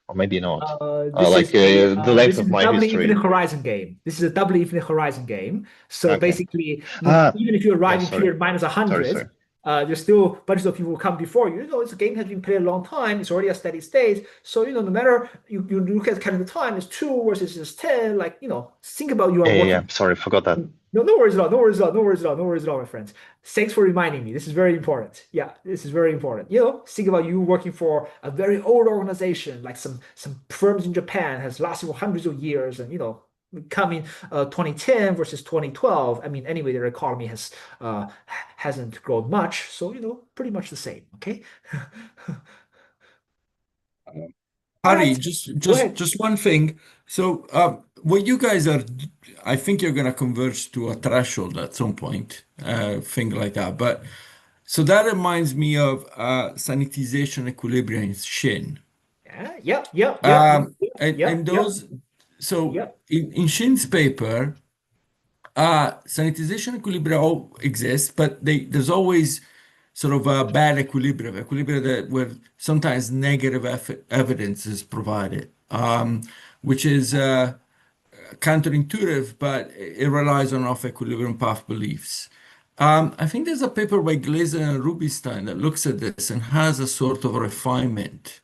or maybe not, the length of my doubly history. infinite horizon game. This is a doubly infinite horizon game. So basically, even if you arrive in period minus 100, there's still bunches of people who come before you. It's a game has been played a long time. It's already a steady state. So no matter you look at kind of the time, it's 2 versus 10. Like think about you are working. Yeah. Sorry, forgot that. No worries at all. No worries at all. No worries at all. No worries at all, my friends. Thanks for reminding me. This is very important. Yeah, this is very important. Think about you working for a very old organization, like some firms in Japan has lasted for hundreds of years, and coming 2010 versus 2012. I mean, anyway, their economy hasn't grown much, so pretty much the same. Okay. Harry, just one thing. So, what you guys are, I think you're going to converge to a threshold at some point, thing like that. But so that reminds me of sanitization equilibrium in Shin. Yeah. And those, so in Shin's paper, sanitization equilibria all exist, but there's always sort of a bad equilibrium where sometimes negative evidence is provided, which is counterintuitive, but it relies on off-equilibrium path beliefs. I think there's a paper by Glaser and Rubinstein that looks at this and has a sort of refinement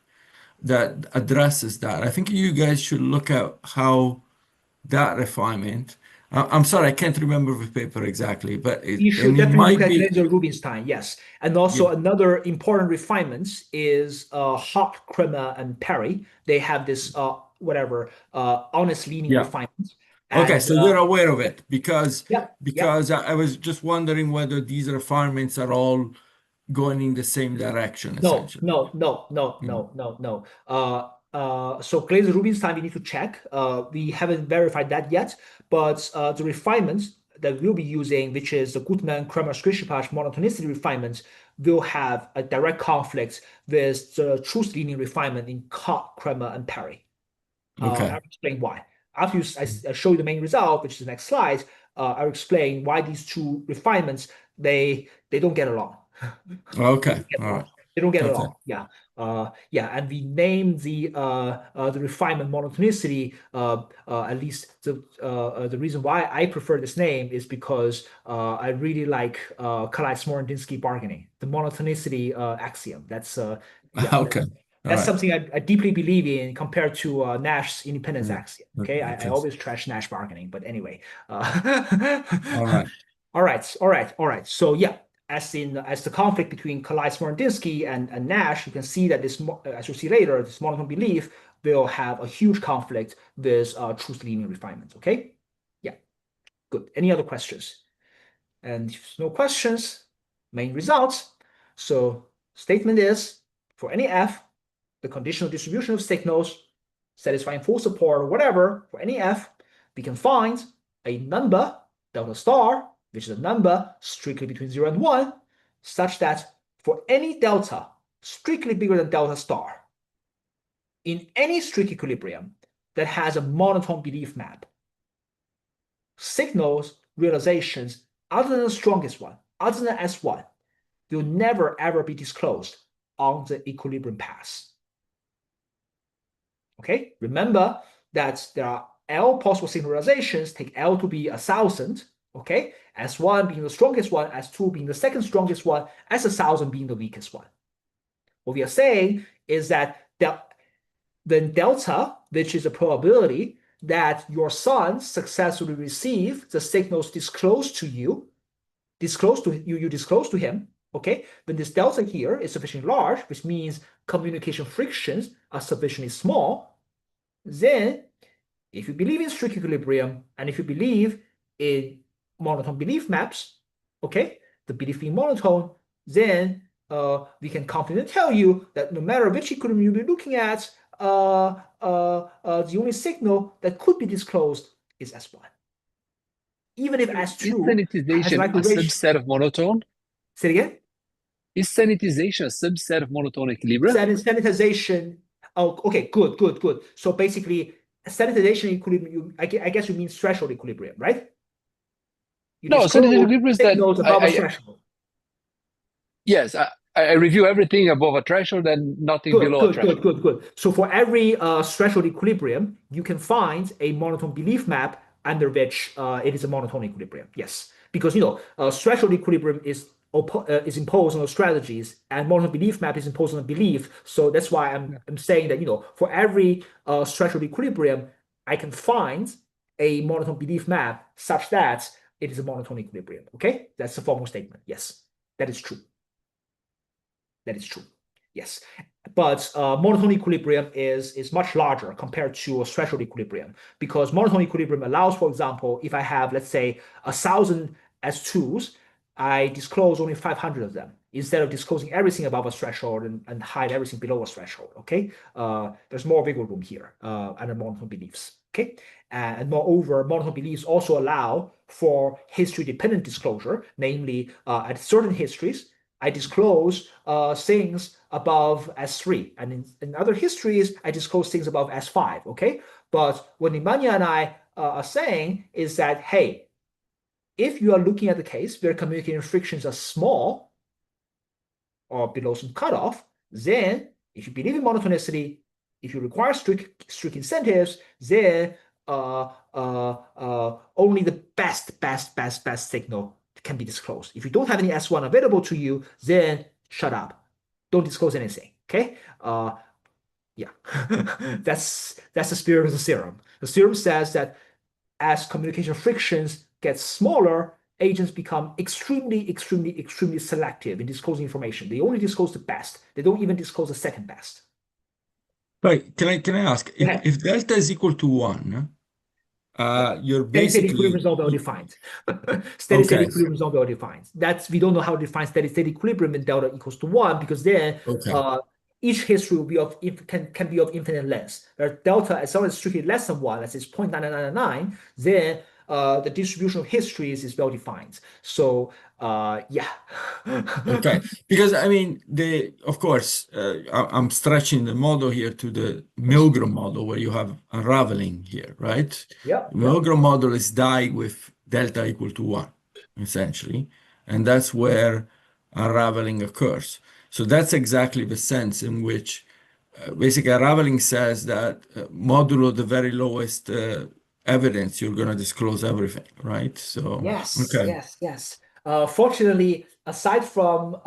that addresses that. I think you guys should look at how that refinement. I'm sorry, I can't remember the paper exactly, but you should definitely look at Glaser Rubinstein, yes. And also another important refinement is Hart, Kremer, and Perry. They have this honest leaning refinement. Okay, And, so you're aware of it because yeah, I was just wondering whether these refinements are all going in the same direction, no, essentially. no, no, no, no, no, no. So Glaser-Rubinstein, we need to check. We haven't verified that yet, but the refinements that we'll be using, which is the Gutmann-Kremer-Skrishipach monotonicity refinement, will have a direct conflict with the truth linear refinement in Koch, Kremer, and Perry. Okay. I'll explain why. After I show you the main result, which is the next slide, I'll explain why these two refinements, they don't get along. Okay. All right. They don't get Okay. along. Yeah. And we name the refinement monotonicity. At least the reason why I prefer this name is because I really like Kalai-Smorodinsky bargaining, the monotonicity axiom. That's Okay. That's something I deeply believe in compared to Nash's independence axiom. Okay, I Okay. always trash Nash bargaining, but anyway. All right. All right. So yeah, as the conflict between Kalai-Smorodinsky and Nash, you can see that this, as you'll see later, this monotone belief will have a huge conflict with truth linear refinements. Okay, yeah, good. Any other questions? And if no questions, main results. So statement is for any f, the conditional distribution of signals satisfying full support or whatever for any f, we can find a number delta star, which is a number strictly between 0 and 1, such that for any delta strictly bigger than delta star in any strict equilibrium that has a monotone belief map, signals realizations other than the strongest one, other than S1, will never ever be disclosed on the equilibrium path. Okay, remember that there are L possible signal realizations, take L to be 1,000, okay, S1 being the strongest one, S2 being the second strongest one, S1,000 being the weakest one. What we are saying is that then delta, which is a probability that your son successfully receive the signals disclosed to you, disclose to him, okay, when this delta here is sufficiently large, which means communication frictions are sufficiently small, then if you believe in strict equilibrium and if you believe in monotone belief maps, okay, the belief being monotone, then we can confidently tell you that no matter which equilibrium you'll be looking at, the only signal that could be disclosed is S1. Even if S2 is sanitization a subset of monotone? Say it again? Is sanitization a subset of monotone equilibrium? Sanitization. Oh, okay, good. So basically, sanitization equilibrium, I guess you mean threshold equilibrium, right? No, sanitization equilibrium is that above a threshold. Yes, I review everything above a threshold and nothing below a threshold. Good. So for every threshold equilibrium, you can find a monotone belief map under which it is a monotone equilibrium. Yes, because threshold equilibrium is imposed on the strategies, and monotone belief map is imposed on the belief. So that's why I'm saying that for every threshold equilibrium, I can find a monotone belief map such that it is a monotone equilibrium. Okay, that's the formal statement. Yes, that is true. That is true. Yes, but monotone equilibrium is much larger compared to a threshold equilibrium, because monotone equilibrium allows, for example, if I have, let's say, 1,000 S2s, I disclose only 500 of them instead of disclosing everything above a threshold and hide everything below a threshold. Okay, there's more wiggle room here under monotone beliefs. Okay, and moreover, monotone beliefs also allow for history-dependent disclosure, namely at certain histories, I disclose things above S3, and in other histories, I disclose things above S5, okay? But what Nemanja and I are saying is that, hey, if you are looking at the case where communication frictions are small or below some cutoff, then if you believe in monotonicity, if you require strict incentives, then only the best signal can be disclosed. If you don't have any S1 available to you, then shut up. Don't disclose anything. Okay? Yeah. That's the spirit of the theorem. The theorem says that as communication frictions get smaller, agents become extremely selective in disclosing information. They only disclose the best. They don't even disclose the second best. Right. Can I ask if delta is equal to 1, you're Steady state equilibrium basically is not well defined. Steady state okay. equilibrium is not well defined. We don't know how to define steady state equilibrium when delta equals to 1, because then Okay. each history will be can be of infinite length. Whereas delta, as long as it's strictly less than 1, let's say it's 0.9999, then the distribution of histories is well defined. So yeah. Okay, because I mean, of course, I'm stretching the model here to the Milgram model where you have unraveling here, right? Yeah. The Milgram model is die with delta equal to 1, essentially, and that's where unraveling occurs. So that's exactly the sense in which basically unraveling says that modulo the very lowest evidence, you're going to disclose everything, right? So Yes, okay. yes. Fortunately, aside from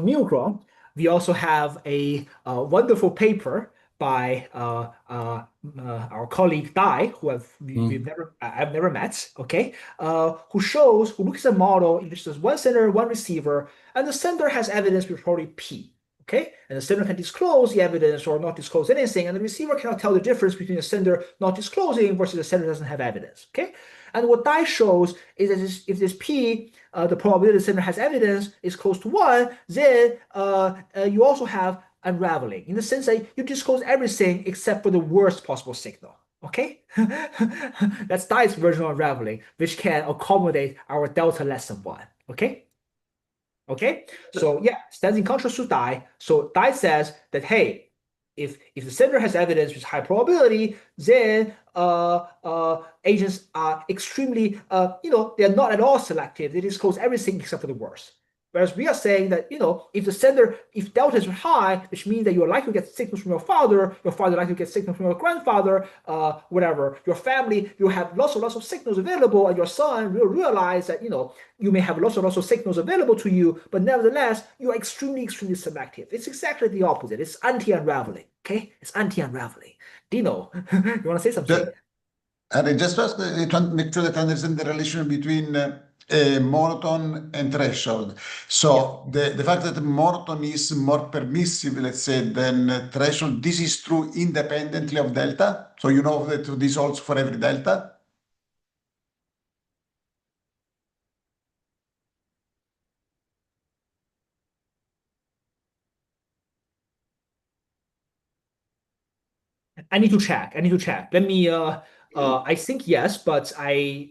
Milgram, we also have a wonderful paper by our colleague Dai, who I've never met, okay, who looks at a model in which there's one sender, one receiver, and the sender has evidence with probably P. Okay, and the sender can disclose the evidence or not disclose anything, and the receiver cannot tell the difference between the sender not disclosing versus the sender doesn't have evidence. Okay, and what Dai shows is that if this P, the probability the sender has evidence is close to 1, then you also have unraveling in the sense that you disclose everything except for the worst possible signal. Okay, that's Dai's version of unraveling, which can accommodate our delta less than 1. Okay. Okay, so yeah, stands in contrast to Dai. So Dai says that, hey, if the sender has evidence with high probability, then agents are extremely they're not at all selective. They disclose everything except for the worst. Whereas we are saying that, if delta is high, which means that you're likely to get signals from your father likely to get signals from your grandfather, whatever, your family, you have lots of signals available, and your son will realize that, you may have lots of signals available to you, but nevertheless, you are extremely selective. It's exactly the opposite. It's anti-unraveling, okay? It's anti-unraveling. Dino, you want to say something? And just to ask, to make sure that I understand the relation between monotone and threshold. So the fact that monotone is more permissive, let's say, than threshold, this is true independently of delta. So you know that this holds for every delta. I need to check. Let me. I think yes, but I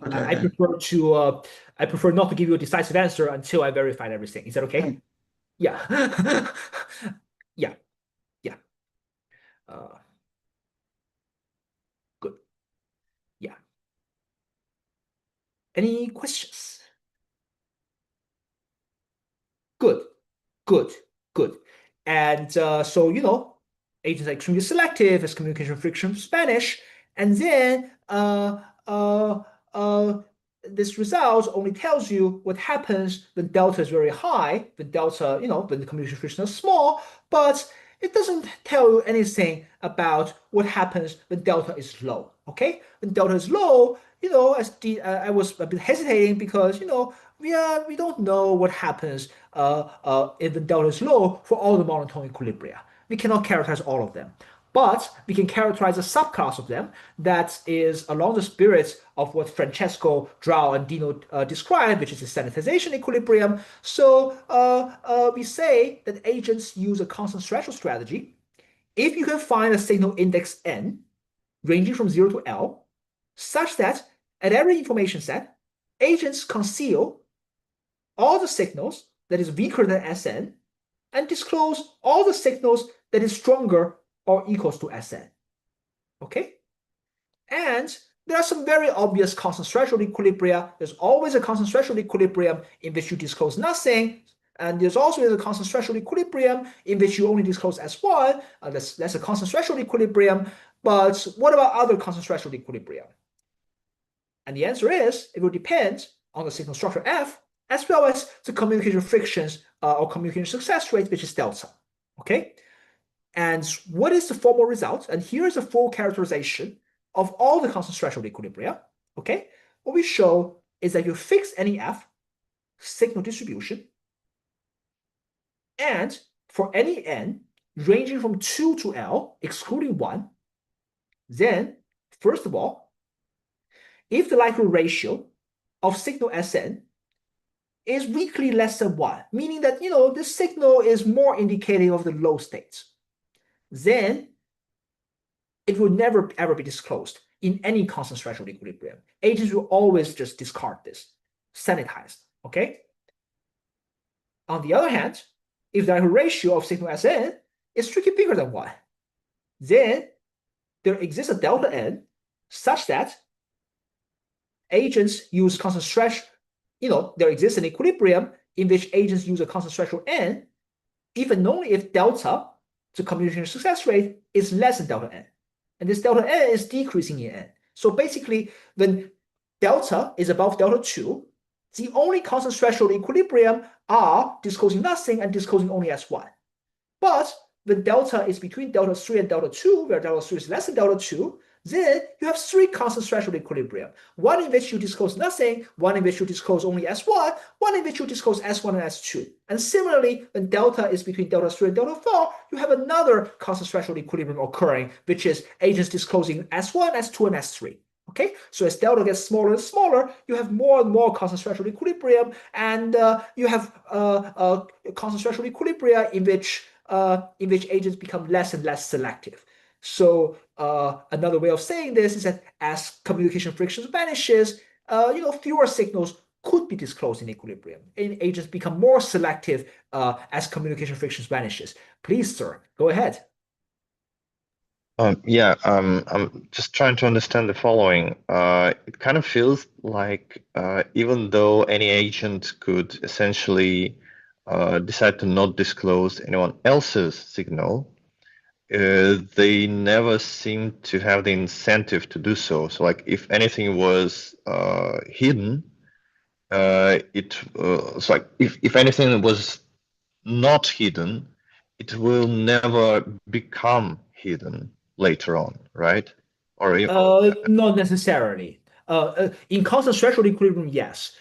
prefer not to give you a decisive answer until I verified everything. Is that okay? Yeah. Yeah. Good. Yeah. Any questions? Good. And so agents are extremely selective as communication friction from Spanish, and then this result only tells you what happens when delta is very high, when the communication friction is small, but it doesn't tell you anything about what happens when delta is low. Okay, when delta is low, I was a bit hesitating because we don't know what happens if the delta is low for all the monotone equilibria. We cannot characterize all of them, but we can characterize a subclass of them that is along the spirit of what Francesco, João, and Dino described, which is the sanitization equilibrium. So we say that agents use a constant threshold strategy. If you can find a signal index n ranging from 0 to L, such that at every information set, agents conceal all the signals that is weaker than Sn and disclose all the signals that is stronger or equals to Sn. Okay? And there are some very obvious constant threshold equilibria. There's always a constant threshold equilibrium in which you disclose nothing. And there's also a constant threshold equilibrium in which you only disclose S1. That's a constant threshold equilibrium. But what about other constant threshold equilibria? And the answer is, it will depend on the signal structure F, as well as the communication frictions or communication success rate, which is delta. Okay? And what is the formal result? And here is a full characterization of all the constant threshold equilibria. Okay? What we show is that you fix any F signal distribution, and for any n ranging from 2 to L, excluding 1, then First of all, if the likelihood ratio of signal Sn is weakly less than 1, meaning that, this signal is more indicative of the low states, then it will never ever be disclosed in any constant threshold equilibrium. Agents will always just discard this, sanitized, okay? On the other hand, if the likelihood ratio of signal Sn is strictly bigger than 1, then there exists a delta n such that agents use constant threshold, there exists an equilibrium in which agents use a constant threshold n, even only if delta, the communication success rate, is less than delta n. And this delta n is decreasing in n. So basically, when delta is above delta 2, the only constant threshold equilibrium are disclosing nothing and disclosing only S1. But when delta is between delta 3 and delta 2, where delta 3 is less than delta 2, then you have 3 constant threshold equilibrium. One in which you disclose nothing, one in which you disclose only S1, one in which you disclose S1 and S2. And similarly, when delta is between delta 3 and delta 4, you have another constant threshold equilibrium occurring, which is agents disclosing S1, S2, and S3. Okay, so as delta gets smaller and smaller, you have more and more constant threshold equilibrium, and you have constant threshold equilibria in which agents become less and less selective. So another way of saying this is that as communication frictions vanishes, fewer signals could be disclosed in equilibrium, and agents become more selective as communication frictions vanishes. Please, sir, go ahead. I'm just trying to understand the following. It kind of feels like even though any agent could essentially decide to not disclose anyone else's signal, they never seem to have the incentive to do so. So, like, if anything was hidden, it's like if anything was not hidden, it will never become hidden later on, right? Or not necessarily. In constant threshold equilibrium, yes.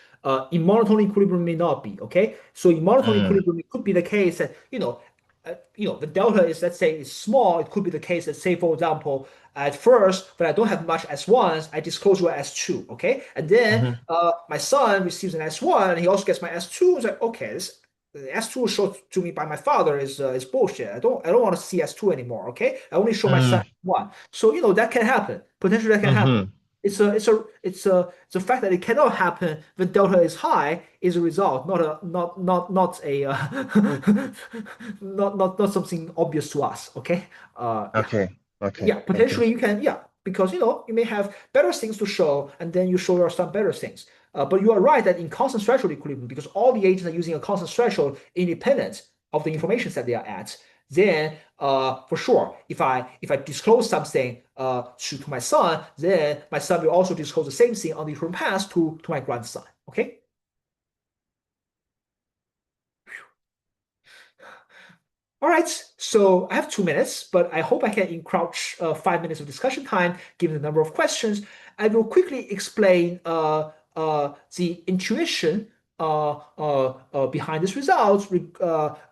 In monotone equilibrium, may not be. Okay, so in monotone equilibrium, it could be the case that the delta is, let's say, is small. It could be the case that, say, for example, at first, when I don't have much S1s, I disclose your S2. Okay, and then my son receives an S1, and he also gets my S2. It's like, okay, this S2 shown to me by my father is bullshit. I don't want to see S2 anymore. Okay, I only show my son S1. So that can happen. Potentially that can happen. It's a fact that it cannot happen when delta is high is a result, not something obvious to us. Okay. Okay. Yeah, potentially you can. Yeah, because you may have better things to show, and then you show your son better things. But you are right that in constant threshold equilibrium, because all the agents are using a constant threshold independent of the information set they are at, then for sure, if I disclose something to my son, then my son will also disclose the same thing on the different paths to my grandson. Okay. All right, so I have 2 minutes, but I hope I can encroach 5 minutes of discussion time given the number of questions. I will quickly explain the intuition behind this result,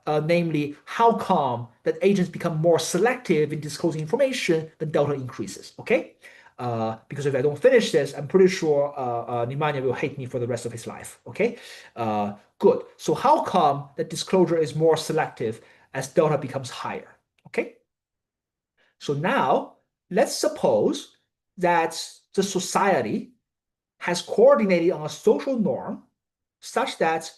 namely how come that agents become more selective in disclosing information when delta increases. Okay, because if I don't finish this, I'm pretty sure Nemanja will hate me for the rest of his life. Okay, good. So how come that disclosure is more selective as delta becomes higher? Okay, so now let's suppose that the society has coordinated on a social norm such that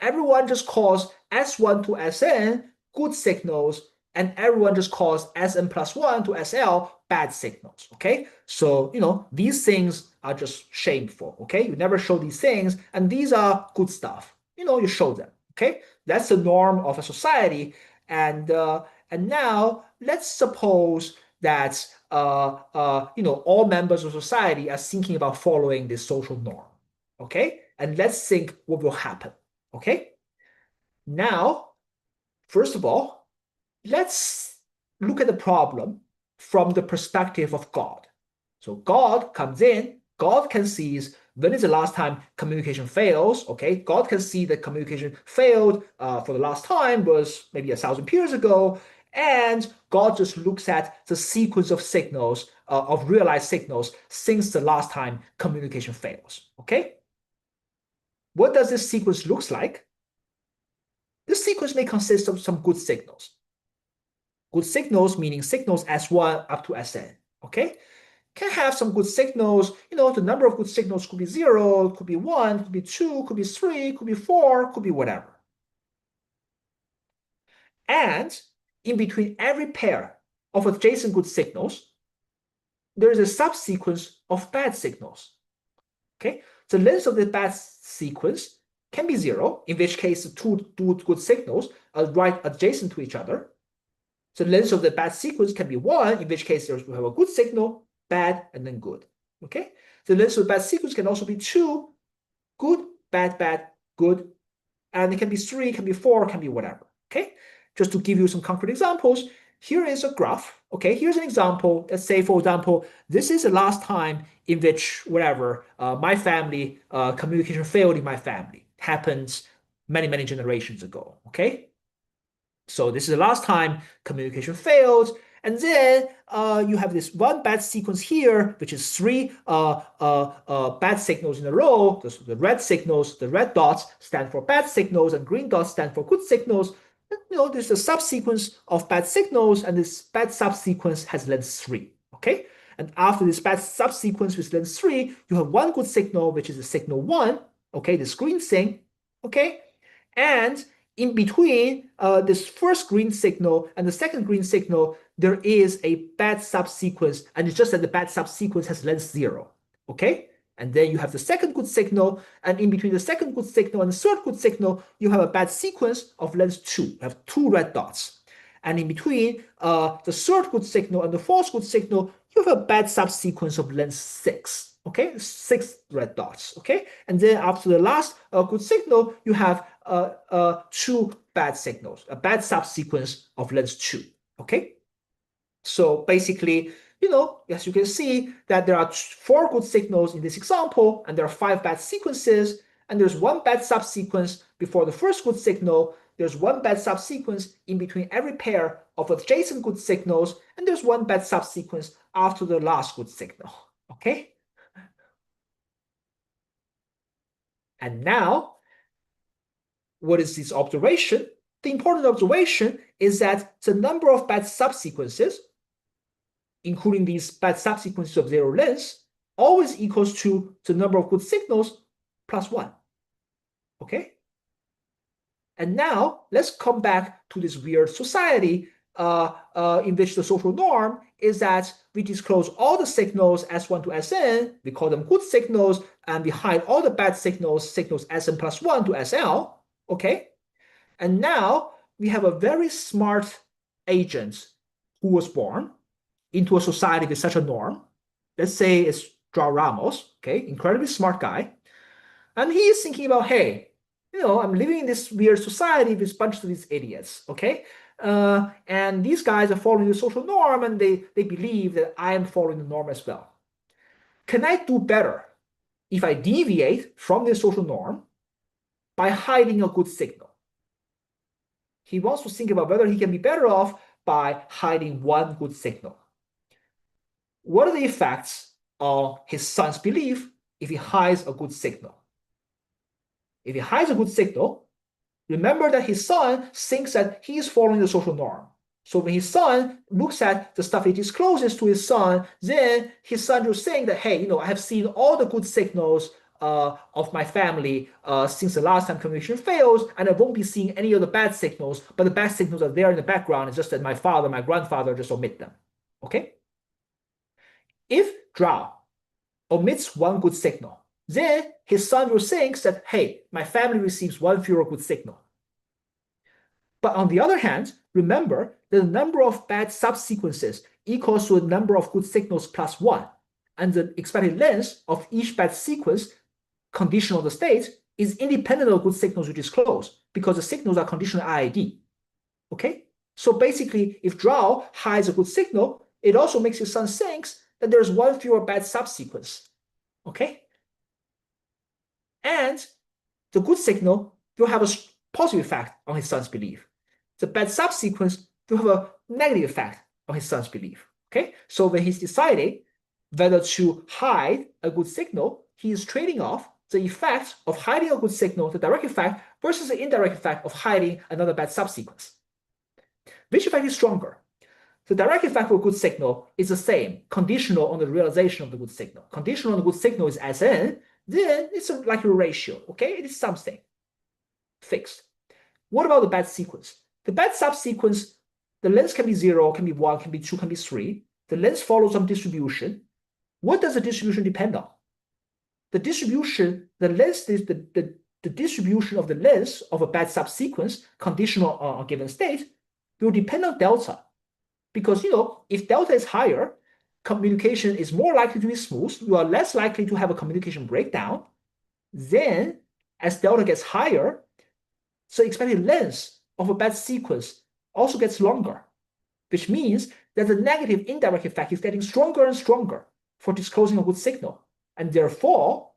everyone just calls S1 to Sn good signals, and everyone just calls Sn plus 1 to Sl bad signals. Okay, so these things are just shameful. Okay, you never show these things, and these are good stuff. You show them. Okay, that's the norm of a society, and now let's suppose that all members of society are thinking about following this social norm. Okay, and let's think what will happen. Okay, now first of all, let's look at the problem from the perspective of God. So God comes in, God can see when is the last time communication fails. Okay, God can see that communication failed for the last time was maybe 1,000 years ago, And God just looks at the sequence of signals, of realized signals, since the last time communication fails. Okay? What does this sequence looks like? This sequence may consist of some good signals. Good signals meaning signals S1 up to Sn. Okay? Can have some good signals. The number of good signals could be 0, could be 1, could be 2, could be 3, could be 4, could be whatever. And in between every pair of adjacent good signals, there is a subsequence of bad signals. Okay, the length of the bad sequence can be 0, in which case the two good signals are right adjacent to each other. The length of the bad sequence can be 1, in which case we have a good signal, bad, and then good. Okay, the length of the bad sequence can also be 2, good, bad, bad, good, and it can be 3, can be 4, can be whatever. Okay, just to give you some concrete examples, here is a graph. Okay, here's an example. Let's say, for example, this is the last time in which whatever my family communication failed in my family. Happens many, many generations ago. Okay, so this is the last time communication failed. And then you have this one bad sequence here, which is 3 bad signals in a row. The red signals, the red dots stand for bad signals, and green dots stand for good signals. There's a subsequence of bad signals, and this bad subsequence has length 3. Okay, and after this bad subsequence with length 3, you have one good signal, which is the signal 1. Okay, this green thing. Okay, and in between this first green signal and the second green signal, there is a bad subsequence, and it's just that the bad subsequence has length 0. Okay, and then you have the second good signal, and in between the second good signal and the third good signal, you have a bad sequence of length 2. You have 2 red dots. And in between the third good signal and the fourth good signal, you have a bad subsequence of length 6. Okay, 6 red dots. Okay, and then after the last good signal, you have 2 bad signals, a bad subsequence of length 2. Okay, so basically, as you can see, that there are 4 good signals in this example, and there are 5 bad sequences, and there's 1 bad subsequence before the first good signal. There's 1 bad subsequence in between every pair of adjacent good signals, and there's 1 bad subsequence after the last good signal. Okay. And now, what is this observation? The important observation is that the number of bad subsequences, including these bad subsequences of 0 length, always equals to the number of good signals plus 1. Okay? And now, let's come back to this weird society in which the social norm is that we disclose all the signals S1 to Sn, we call them good signals, and we hide all the bad signals, signals Sn plus 1 to Sl. Okay? And now, we have a very smart agent who was born into a society with such a norm. Let's say it's João Ramos, okay, incredibly smart guy. And he is thinking about, hey, I'm living in this weird society with a bunch of these idiots, okay? And these guys are following the social norm, and they believe that I am following the norm as well. Can I do better if I deviate from the social norm by hiding a good signal? He wants to think about whether he can be better off by hiding one good signal. What are the effects of his son's belief if he hides a good signal? If he hides a good signal, remember that his son thinks that he is following the social norm. So when his son looks at the stuff he discloses to his son, then his son will saying that, hey, I have seen all the good signals of my family since the last time communication fails, and I won't be seeing any of the bad signals, but the bad signals are there in the background. It's just that my father, my grandfather just omit them. Okay? If João omits one good signal, then his son will think that, hey, my family receives one fewer good signal. But on the other hand, remember that the number of bad subsequences equals to the number of good signals plus 1. And the expected length of each bad sequence, conditional on the state, is independent of good signals you disclose, because the signals are conditional IID. Okay? So basically, if João hides a good signal, it also makes his son think that there's one fewer bad subsequence. Okay? And the good signal will have a positive effect on his son's belief. The bad subsequence will have a negative effect on his son's belief. Okay, so when he's deciding whether to hide a good signal, he is trading off the effect of hiding a good signal, the direct effect, versus the indirect effect of hiding another bad subsequence. Which effect is stronger? The direct effect of a good signal is the same, conditional on the realization of the good signal. Conditional on the good signal is Sn, then it's like a ratio, okay? It is something fixed. What about the bad sequence? The bad subsequence, the length can be 0, can be 1, can be 2, can be 3. The length follows some distribution. What does the distribution depend on? The distribution, the length is the distribution of the length of a bad subsequence conditional on a given state will depend on delta. Because, if delta is higher, communication is more likely to be smooth. You are less likely to have a communication breakdown. Then, as delta gets higher, the expected length of a bad sequence also gets longer, which means that the negative indirect effect is getting stronger and stronger for disclosing a good signal. And therefore,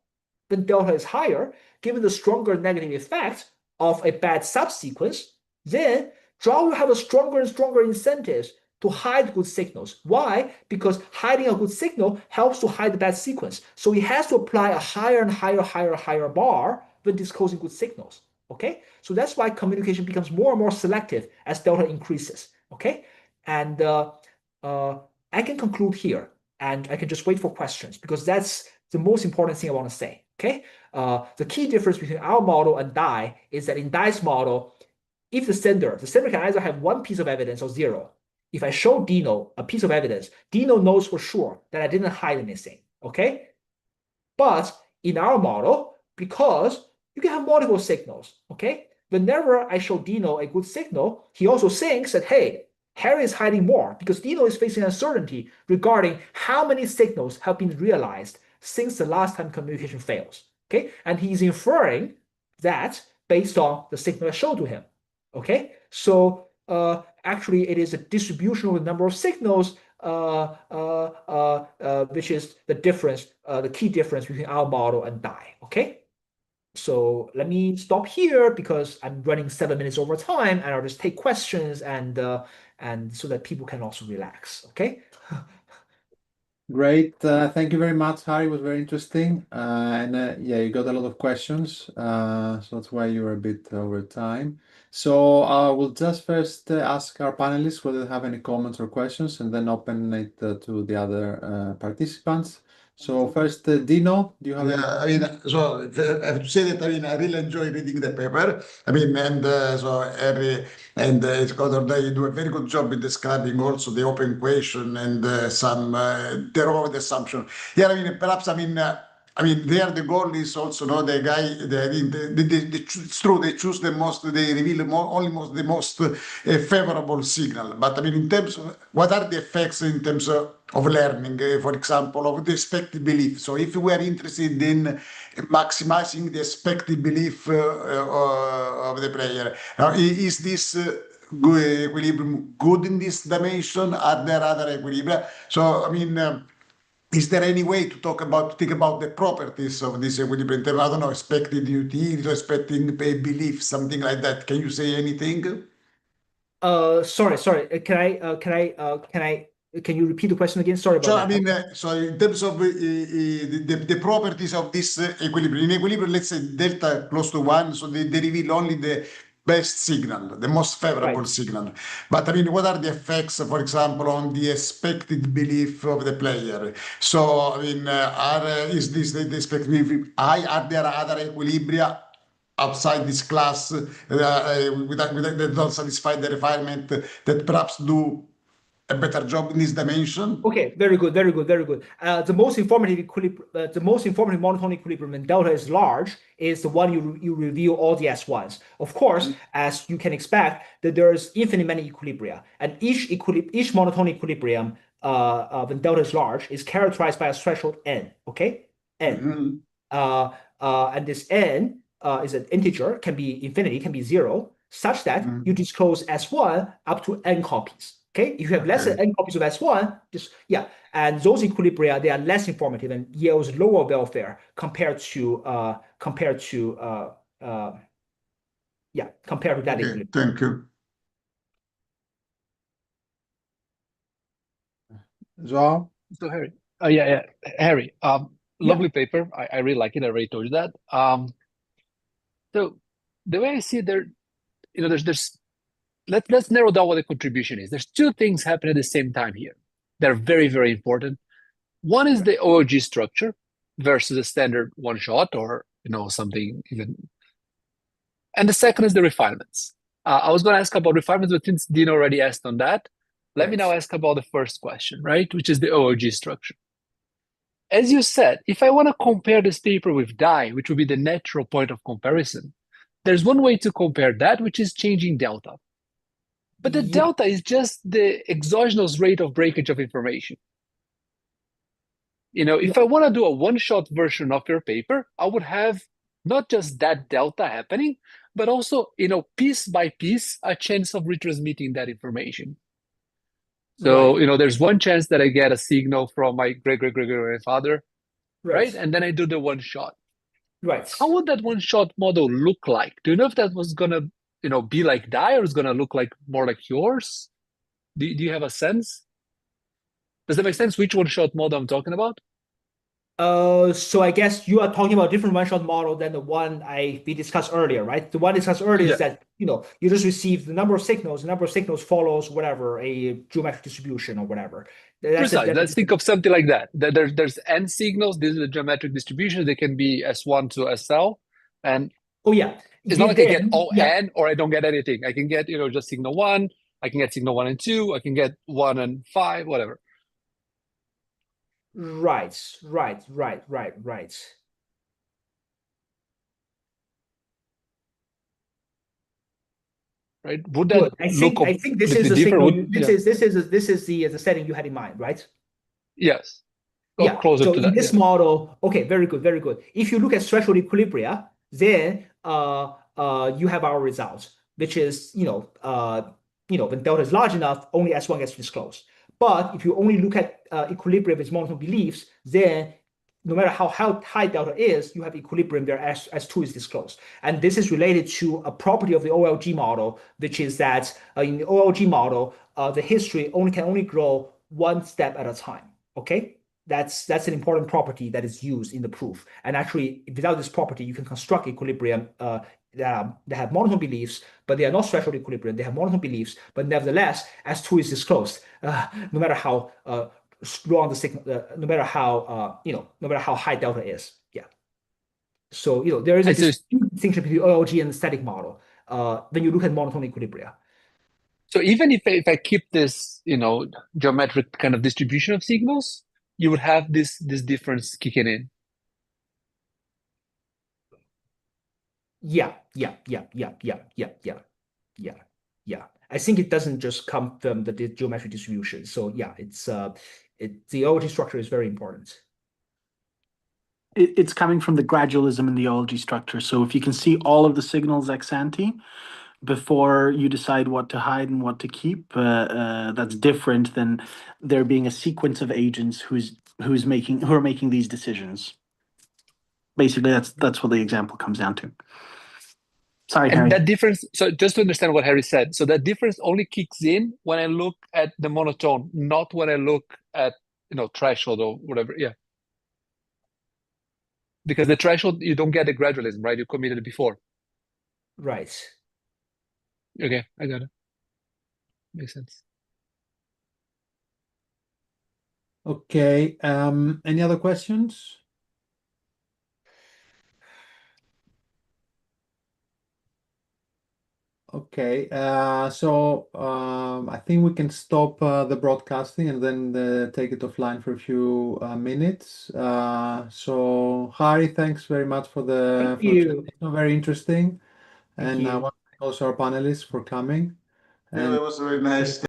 when delta is higher, given the stronger negative effect of a bad subsequence, then João will have a stronger and stronger incentives to hide good signals. Why? Because hiding a good signal helps to hide the bad sequence. So he has to apply a higher and higher bar when disclosing good signals. Okay? So that's why communication becomes more and more selective as delta increases. Okay? And I can conclude here, and I can just wait for questions, because that's the most important thing I want to say. Okay? The key difference between our model and Dai is that in Dai's model, if the sender can either have one piece of evidence or 0. If I show Dino a piece of evidence, Dino knows for sure that I didn't hide anything. Okay? But in our model, because you can have multiple signals, okay? Whenever I show Dino a good signal, he also thinks that, hey, Harry is hiding more, because Dino is facing uncertainty regarding how many signals have been realized since the last time communication fails, okay? And he's inferring that based on the signal I showed to him, okay? So actually, it is a distribution of the number of signals, which is the difference, the key difference between our model and Dai, okay? So let me stop here because I'm running 7 minutes over time, and I'll just take questions and so that people can also relax, okay? Great. Thank you very much, Harry. It was very interesting. Yeah, you got a lot of questions. So that's why you were a bit over time. So we'll just first ask our panelists whether they have any comments or questions, and then open it to the other participants. So first, Dino, do you have any? So I have to say that I really enjoy reading the paper. So Harry and they do a very good job in describing also the open question and some their own assumption. Yeah, perhaps there the goal is also the guy. It's true they choose the most. They reveal the most favorable signal. But in terms of what are the effects in terms of learning, for example, of the expected belief. So if we are interested in maximizing the expected belief of the player, is this equilibrium good in this dimension? Are there other equilibria? So is there any way to think about the properties of this equilibrium? I don't know, expected utility, expecting belief, something like that. Can you say anything? Sorry. Can you repeat the question again? Sorry about that. So in terms of the properties of this equilibrium, in equilibrium, let's say delta close to 1, so they reveal only the best signal, the most favorable signal. But what are the effects, for example, on the expected belief of the player? So is this the expected belief high? Are there other equilibria outside this class that don't satisfy the requirement that perhaps do a better job in this dimension? Okay, very good. The most informative monotonic equilibrium when delta is large is the one you reveal all the S1s. Of course, as you can expect, that there's infinite many equilibria, and each monotonic equilibrium when delta is large is characterized by a threshold n. Okay, n, and this n is an integer, can be infinity, can be 0, such that you disclose S1 up to n copies. Okay, if you have less than n copies of S1, and those equilibria, they are less informative and yields lower welfare compared to that equilibrium. Thank you. João? So Harry, Harry, lovely paper. I really like it. I already told you that. So the way I see it there, there's let's narrow down what the contribution is. There's two things happening at the same time here. They're very, very important. One is the OLG structure versus a standard one shot or something even. And the second is the refinements. I was going to ask about refinements, but since Dino already asked on that, let me now ask about the first question, right? Which is the OLG structure. As you said, if I want to compare this paper with DAI, which would be the natural point of comparison, there's one way to compare that, which is changing delta. But the delta is just the exogenous rate of breakage of information. If I want to do a one-shot version of your paper, I would have not just that delta happening, but also, piece by piece, a chance of retransmitting that information. So, there's one chance that I get a signal from my great-great-great-grandfather, right? And then I do the one shot. Right. How would that one shot model look like? Do you know if that was gonna, be like DAI or is gonna look like more like yours? Do you have a sense? Does that make sense? Which one shot model I'm talking about? So I guess you are talking about a different one-shot model than the one we discussed earlier, right? The one discussed earlier is that you just receive the number of signals. The number of signals follows whatever a geometric distribution or whatever. Precisely. Let's think of something like that. There's n signals. This is a geometric distribution. They can be S1 to SL, and it's not like I get all n or I don't get anything. I can get just signal 1. I can get signal 1 and 2. I can get 1 and 5, whatever. Right. Right? Would that I think this is the signal. This is the setting you had in mind, right? Yes. Closer to that. In this model, okay, very good, very good. If you look at threshold equilibria, then you have our results, which is when delta is large enough, only S1 gets disclosed. But if you only look at equilibrium with monotone beliefs, then no matter how high delta is, you have equilibrium where S2 is disclosed. And this is related to a property of the OLG model, which is that in the OLG model, the history can only grow one step at a time. Okay, that's an important property that is used in the proof. And actually, without this property, you can construct equilibrium that have monotone beliefs, but they are not threshold equilibrium. They have monotone beliefs, but nevertheless, S2 is disclosed, no matter how strong the signal, no matter how high delta is. Yeah. So there is a distinction between OLG and the static model when you look at monotone equilibria. So even if I keep this geometric kind of distribution of signals, you would have this difference kicking in. Yeah. I think it doesn't just come from the geometric distribution. So yeah, the OLG structure is very important. It's coming from the gradualism in the OLG structure. So if you can see all of the signals ex ante before you decide what to hide and what to keep, that's different than there being a sequence of agents who are making these decisions. Basically, that's what the example comes down to. Sorry, and Harry. That difference, so just to understand what Harry said, so that difference only kicks in when I look at the monotone, not when I look at threshold or whatever. Yeah. Because the threshold, you don't get the gradualism, right? You committed it before. Right. Okay, I got it. Makes sense. Okay. Any other questions? Okay. So I think we can stop the broadcasting and then take it offline for a few minutes. So Harry, thanks very much for the presentation. Very interesting. And I want to thank also our panelists for coming. Yeah, it was very nice.